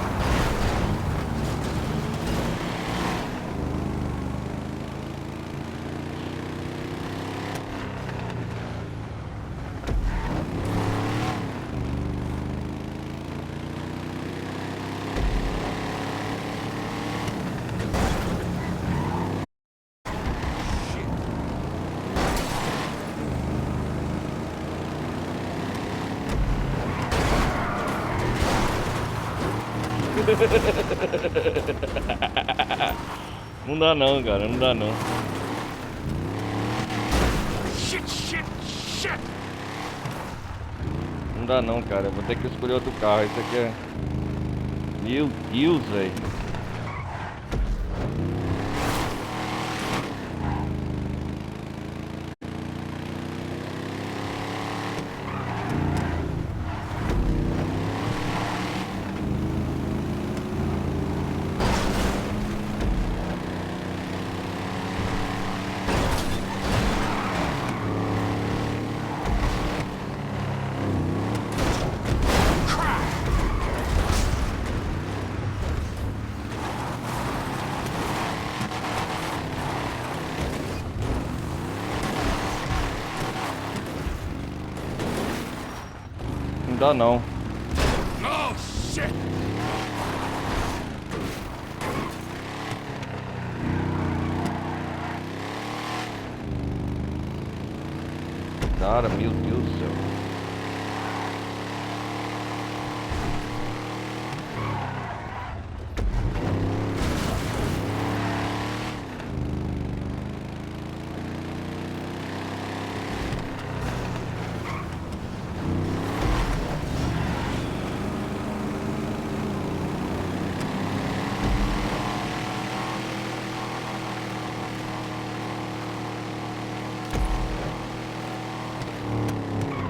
Não dá não, cara, não dá não. Não dá não, cara, vou ter que escolher outro carro. Isso aqui é... Meu Deus, velho. Não dá não. Cara, meu Deus do céu.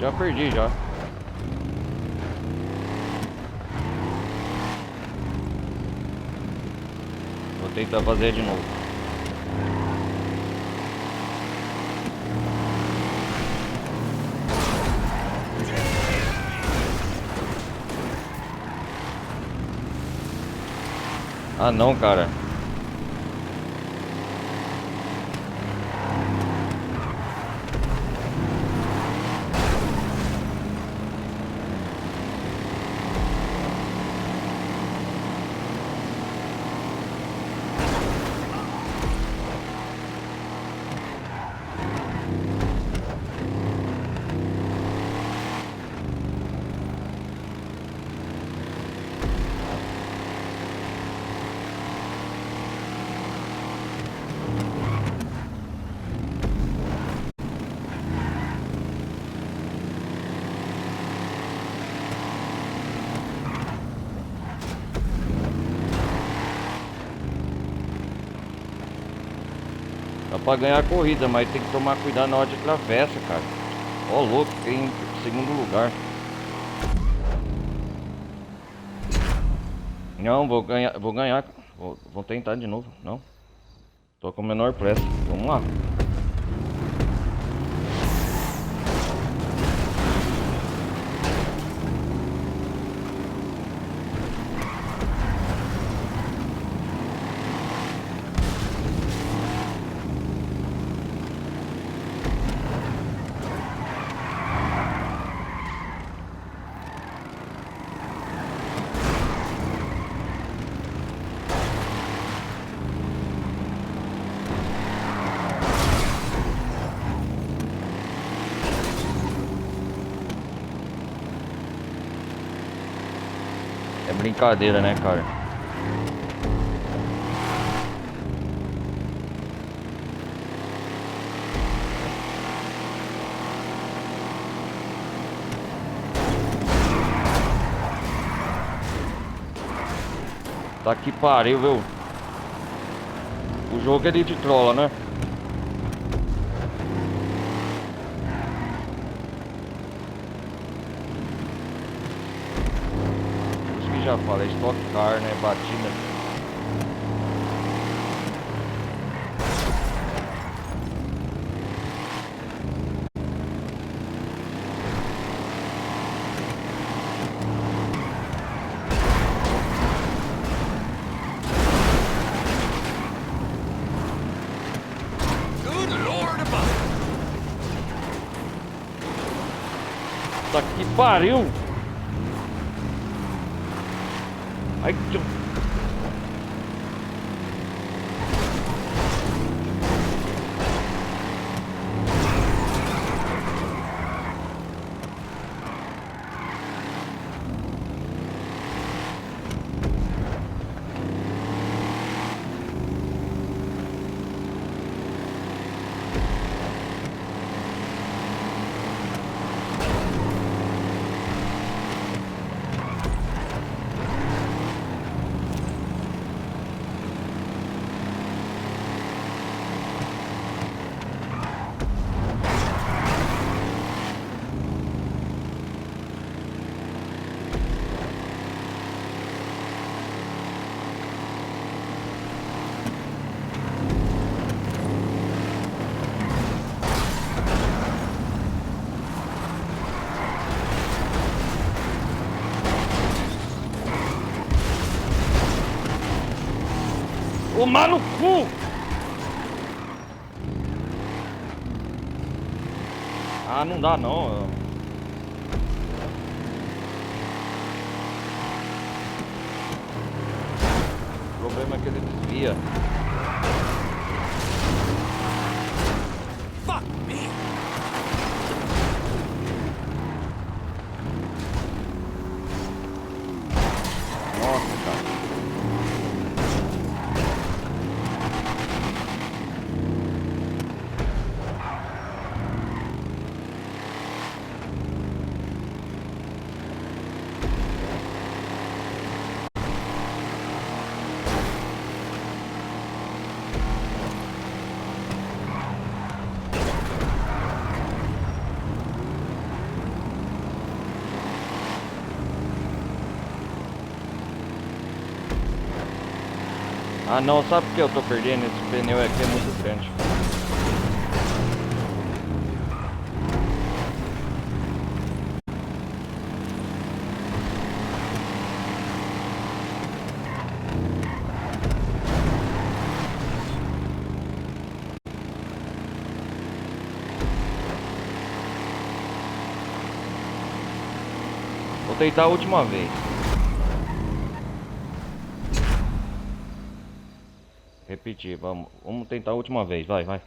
Já perdi já. Vou tentar fazer de novo. Ah não, cara. Dá pra ganhar a corrida, mas tem que tomar cuidado na hora de travessa, cara. Ó, louco, fiquei em segundo lugar. Não, vou ganhar. Vou tentar de novo, não. Tô com menor pressa, vamos lá. É brincadeira, né, cara? Tá que pariu, viu? O jogo ele te trola, né? Por isso que já fala, é Stock Car, né? Batida. Tá que pariu! Ai, que... Tomar no cu! Ah, não dá não. O problema é que ele desvia. Fuck me! Nossa, cara. Ah não, sabe por que eu tô perdendo? Esse pneu aqui é muito grande. Vou tentar a última vez. Repetir, vamos tentar a última vez, vai.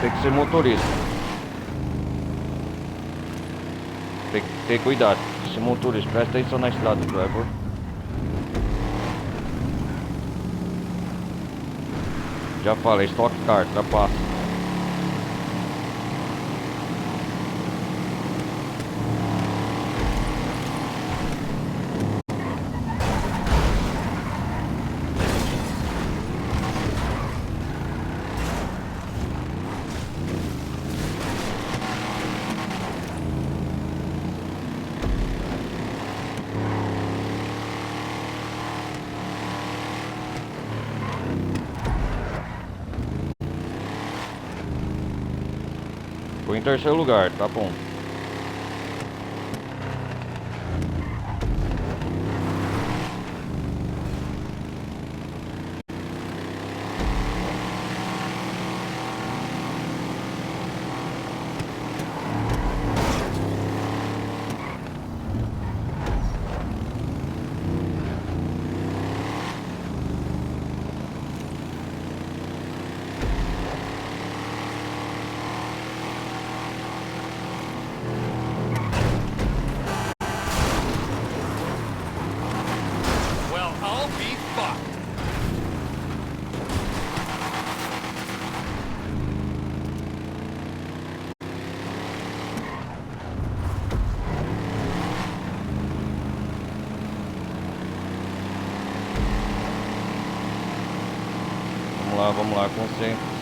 Tem que ser motorista. Tem que ter cuidado. Ser motorista, presta atenção na estrada, driver. Já falei, Stock Car, trapaça. Ficou em terceiro lugar, tá bom. vamos lá, concentre.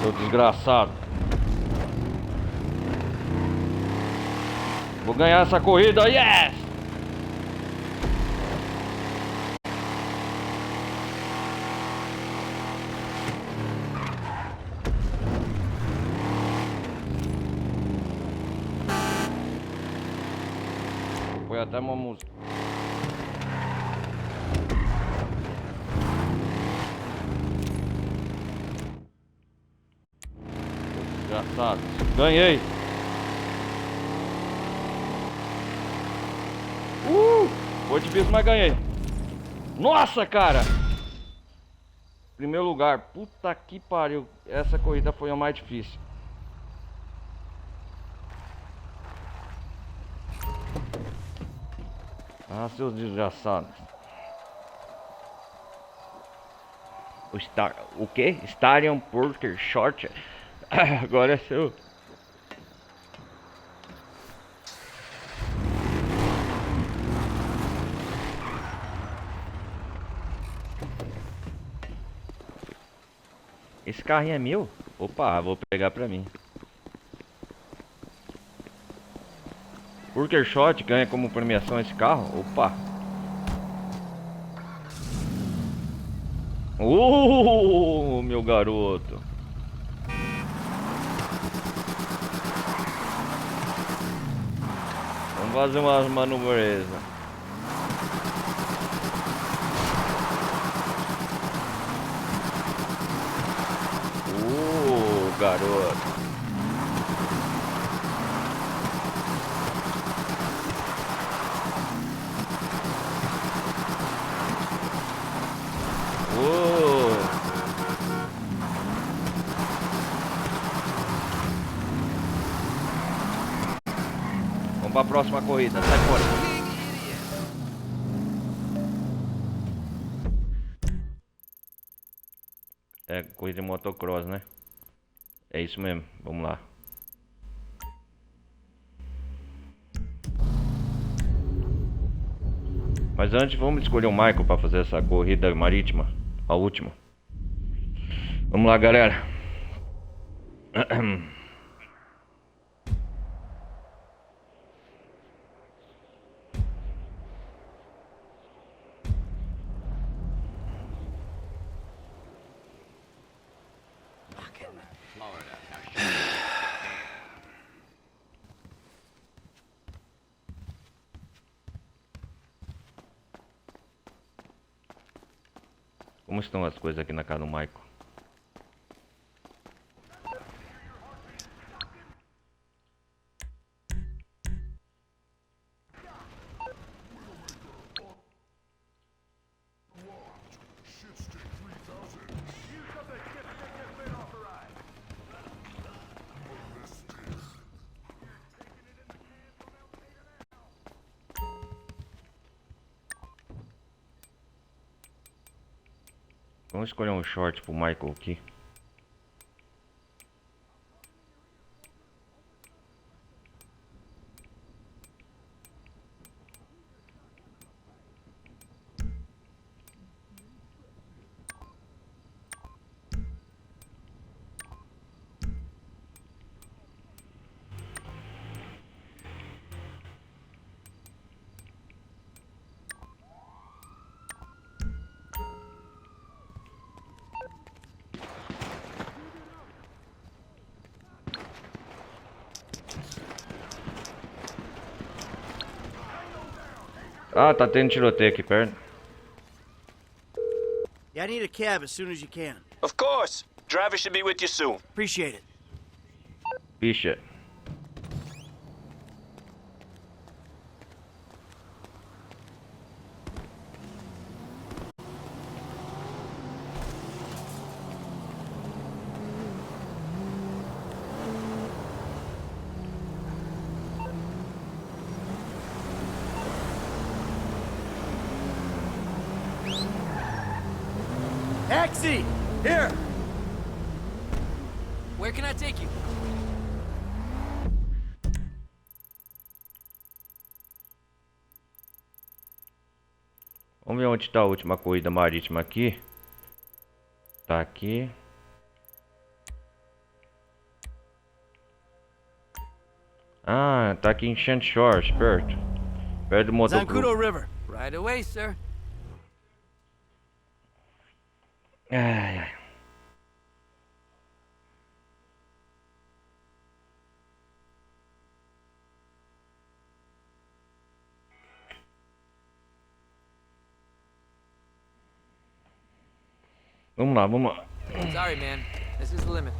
Seu desgraçado. Vou ganhar essa corrida, yes! Foi até uma música. Desgraçado. Ganhei. Foi difícil, mas ganhei. Nossa, cara. Primeiro lugar. Puta que pariu. Essa corrida foi a mais difícil. Ah, seus desgraçados. O que? Stadium Porter Short. Agora é seu. Esse carrinho é meu? Opa, vou pegar pra mim. Burger Shot ganha como premiação esse carro? Opa. Meu garoto. Vamos fazer umas manobras. Garoto. Vamos para a próxima corrida, sai fora. É corrida de motocross, né? É isso mesmo, vamos lá. Mas antes vamos escolher o Michael para fazer essa corrida marítima, a última. Vamos lá, galera. Como estão as coisas aqui na casa do Michael? Vamos escolher um short pro Michael aqui. Ah, tá tendo tiroteio aqui perto. Yeah, I need a cab as soon as you can. Of course. Driver should be with you soon. Appreciate it. Bicha. Taxi! Here! Where can I take you? Vamos ver onde está a última corrida marítima aqui. Tá aqui. Ah, tá aqui em Sand Shores, perto. Perto do Zancudo motoclube. River. Right away, sir. Ai, ai. Vamos lá, vamos lá. Sorry, man. This is the limit.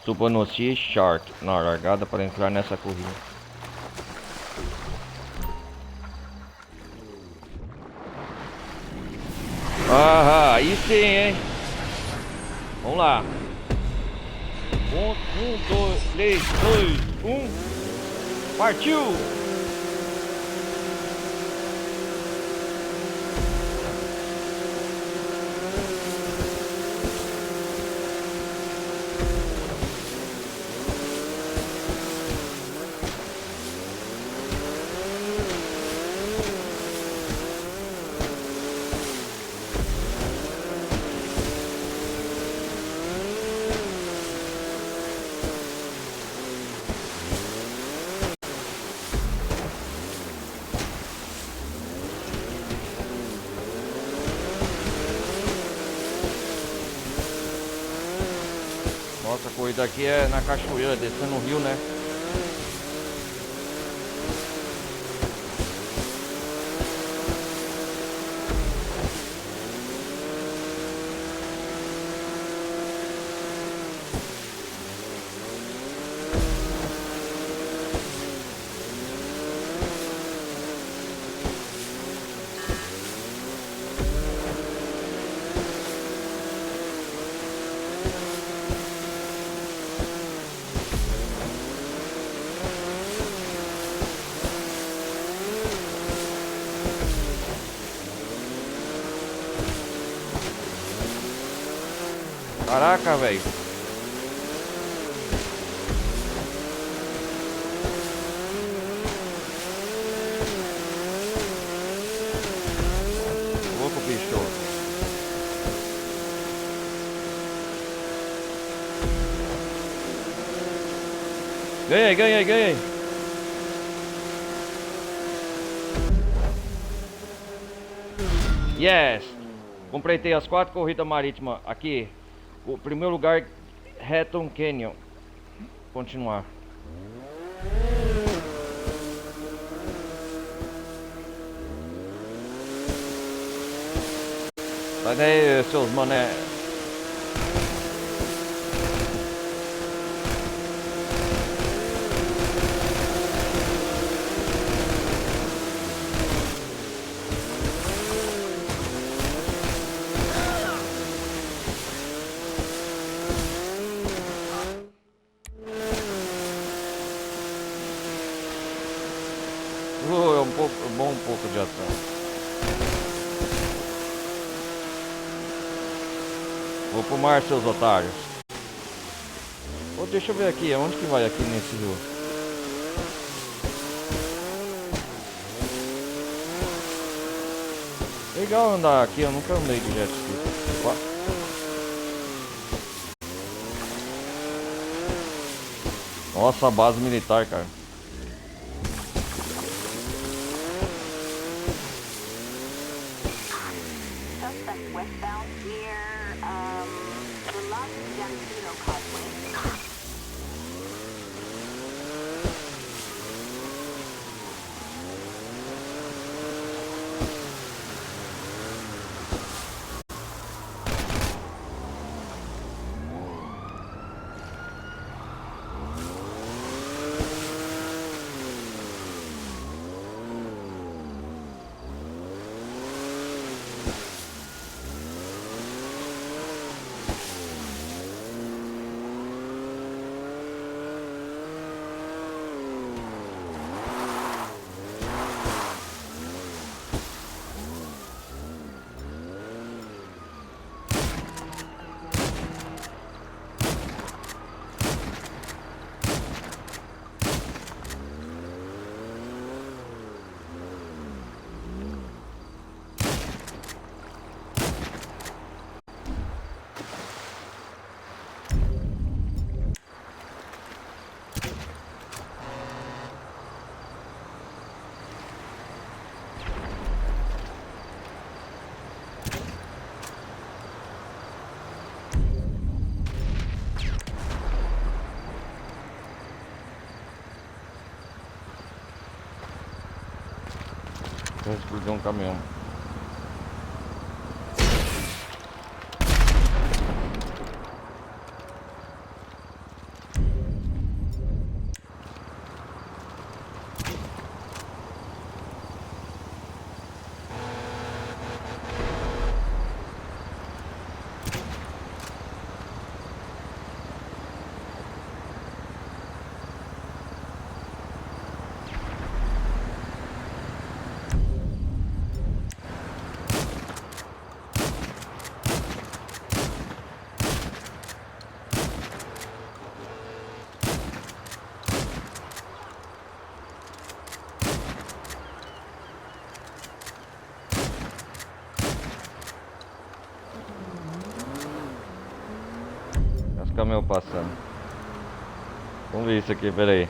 Subancie Shark na largada para entrar nessa corrida. Ah, aí sim, hein? Vamos lá. 1, 2, 3, 2, 1. Partiu! Nossa, a corrida aqui é na cachoeira, descendo o rio, né? Caraca, velho. Louco, bicho. Ganhei. Yes! Completei as 4 corridas marítimas aqui. O primeiro lugar, Hatton Canyon. Continuar. Sai daí, seus mané. É um pouco bom, um pouco de ação. Vou pro mar, seus otários. Oh, deixa eu ver aqui, onde que vai aqui nesse rio? Legal andar aqui, eu nunca andei de jet ski. Opa. Nossa, a base militar, cara. Suspect westbound near, the Los Llancinos Causeway. Vai explodir um caminhão. Os caminhões passando. Vamos ver isso aqui, pera aí.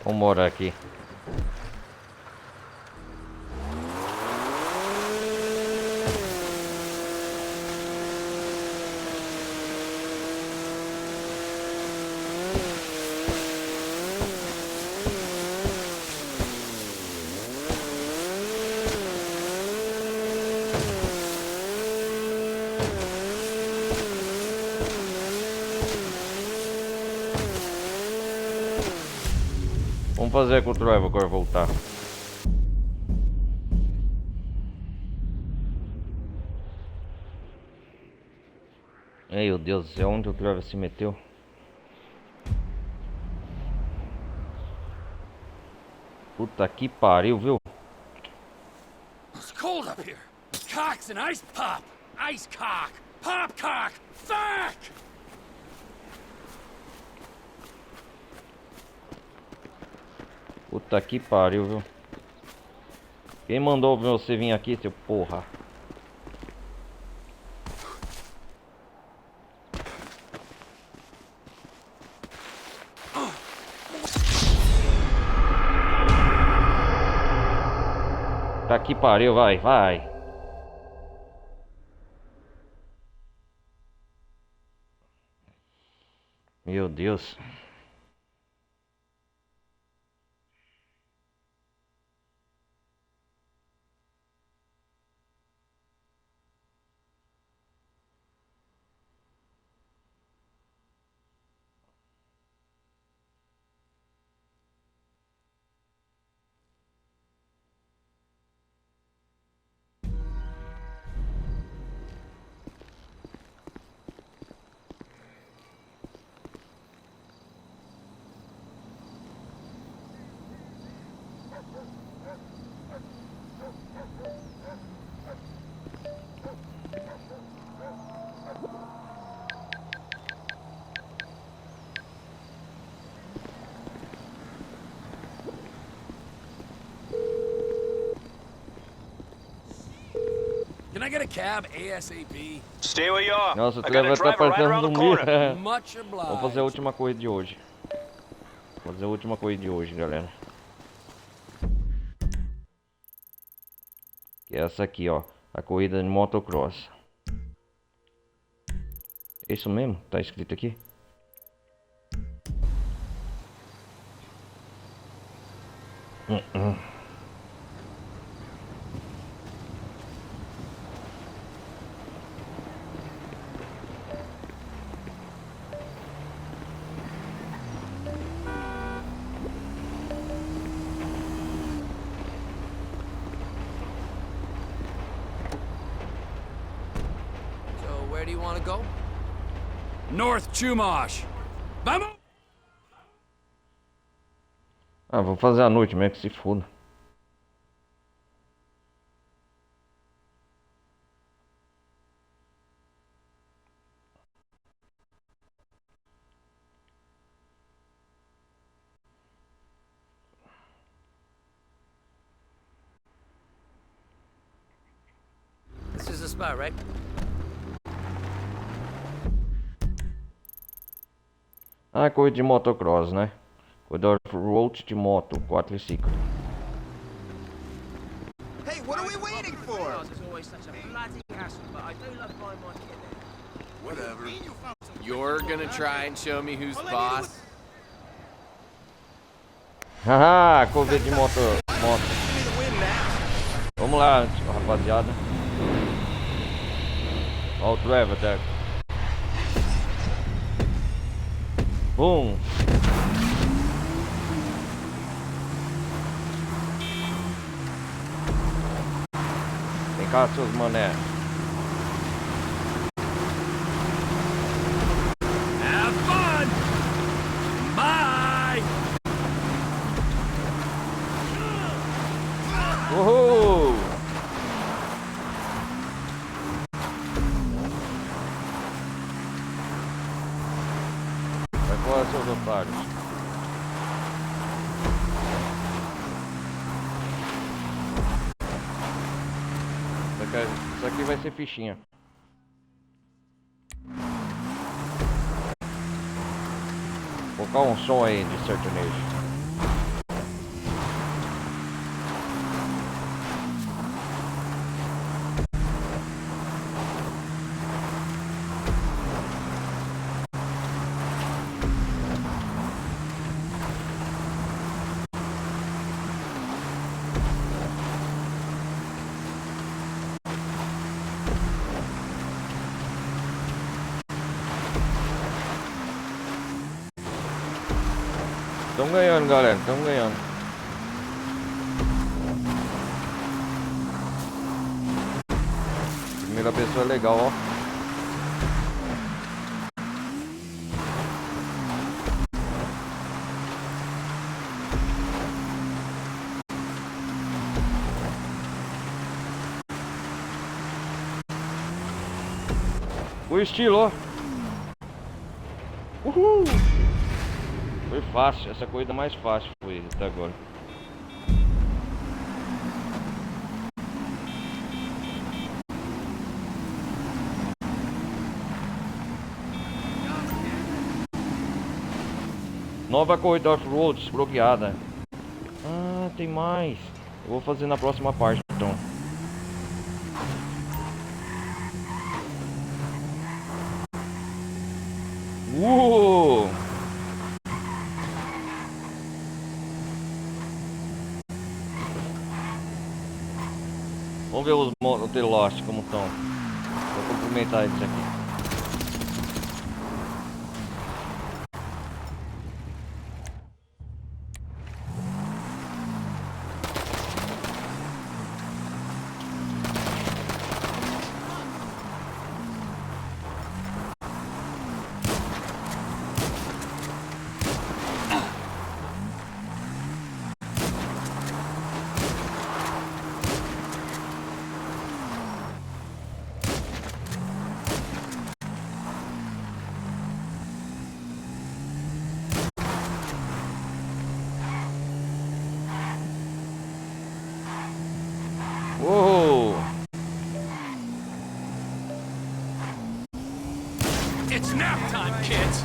Vamos morar aqui. Vamos fazer com o Drive agora voltar. Meu Deus do céu, onde o Drive se meteu? Puta que pariu, viu? It's cold up here. Cock's an ice pop. Ice cock. Pop cock. Fuck! Puta que pariu, viu? Quem mandou você vir aqui, seu porra? Tá que pariu, vai, vai. Meu Deus. Can I get a cab ASAP? Stay where you are. Nossa, o I got Trevor a tá driver right parecendo around the zumbi. corner. Much Vamos fazer a obliged. última corrida de hoje. Vou fazer a última corrida de hoje, galera. Que é essa aqui, ó. A corrida de motocross. É isso mesmo? Tá escrito aqui? So, where do you want to go? North Chumash. Vamos! Ah, vou fazer a noite mesmo, que se foda. This is the spot, right? Ah, corrida de motocross, né? Corredor road de moto, 4 e 5. Hey, what are we waiting for? There's always such a bloody hassle, but I do love buying my kit there. Whatever. You're gonna try and show me who's boss? Haha, corrida de moto. Vamos lá, rapaziada. Ó o Trevor, tá? Bum! Vem cá, seus mané. Have fun! Bye! Uhul! Vai fora, seus otários. Isso aqui vai ser fichinha. Vou colocar um som aí de sertanejo. Estão ganhando, galera, estão ganhando. Primeira pessoa é legal, ó. O estilo, ó. Uhul! Foi fácil, essa corrida mais fácil foi até agora. Nova corrida off-road desbloqueada. Ah, tem mais. Eu vou fazer na próxima parte então. Vamos ver os The Lost como estão. Vou cumprimentar eles aqui. Whoa! It's nap time, kids!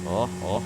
Ó, ó.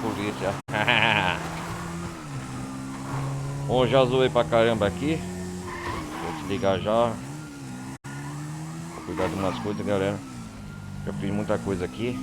Polícia. Bom, já zoei pra caramba aqui. Vou desligar já. Vou cuidar de umas coisas, galera. Já fiz muita coisa aqui.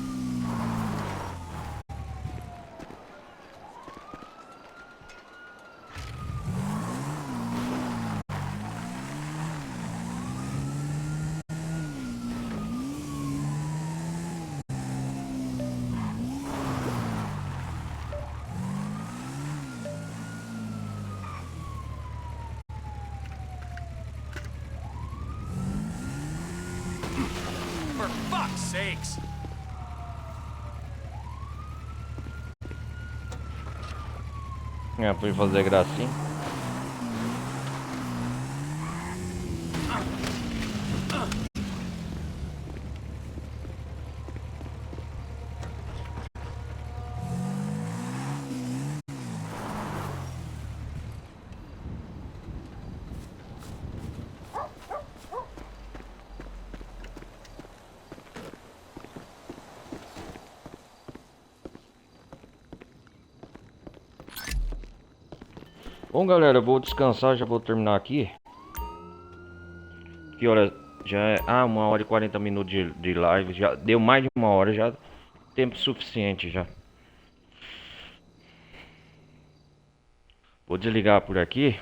For fuck's sakes! Fui fazer gracinha. Bom, galera, eu vou descansar, já vou terminar aqui. Que hora já é? Ah, 1h e 40 minutos de live. Já deu mais de 1 hora, já tempo suficiente já. Vou desligar por aqui.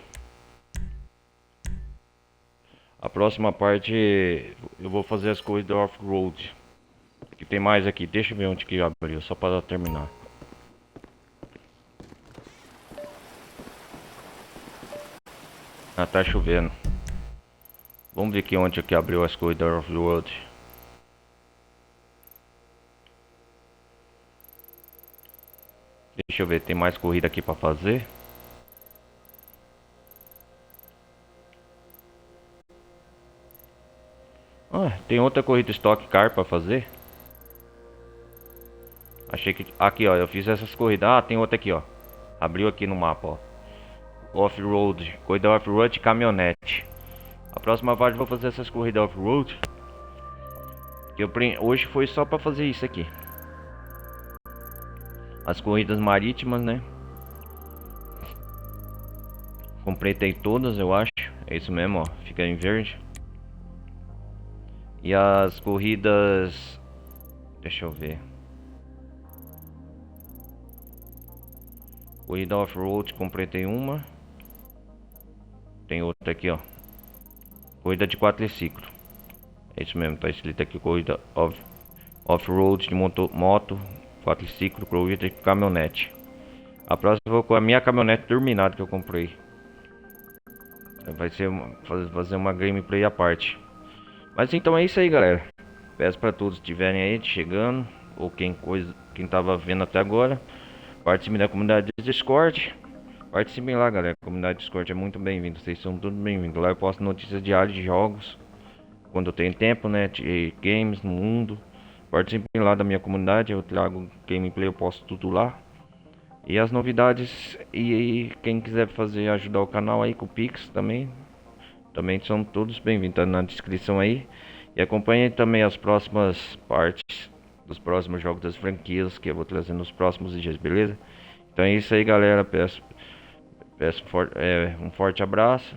A próxima parte eu vou fazer as coisas do off-road. Que tem mais aqui, deixa eu ver onde que abriu, só para terminar. Ah, tá chovendo. Vamos ver aqui onde que abriu as coisas da off-road. Deixa eu ver, tem mais corrida aqui pra fazer. Ah, tem outra corrida Stock Car pra fazer. Achei que... Aqui, ó, eu fiz essas corridas. Ah, tem outra aqui, ó. Abriu aqui no mapa, ó. Off-road, corrida off-road de caminhonete. A próxima parte eu vou fazer essas corridas off-road. Hoje foi só pra fazer isso aqui. As corridas marítimas, né? Completei todas, eu acho. É isso mesmo, ó. Fica em verde. E as corridas... Deixa eu ver. Corrida off-road, completei uma. Tem outra aqui, ó. Corrida de quadriciclo. É isso mesmo, tá escrito aqui, corrida off-road de moto quadriciclo, cruzeta e caminhonete. A próxima eu vou com a minha caminhonete turbinada que eu comprei. Vai ser fazer uma gameplay à parte. Mas então é isso aí, galera. Peço para todos que estiverem aí chegando, ou quem tava vendo até agora, participem da comunidade do Discord. Participem lá, galera. A comunidade do Discord é muito bem-vinda. Vocês são todos bem-vindos. Lá eu posto notícias diárias de jogos, quando eu tenho tempo, né? De games no mundo. Participem lá da minha comunidade. Eu trago gameplay, eu posto tudo lá. E as novidades, e quem quiser ajudar o canal aí com o Pix também são todos bem-vindos, tá na descrição aí. E acompanhem também as próximas partes dos próximos jogos das franquias que eu vou trazer nos próximos dias, beleza? Então é isso aí, galera. Peço um forte abraço.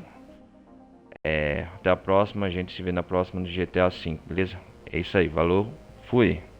Até a próxima, a gente se vê na próxima do GTA V, beleza? É isso aí, valeu, fui!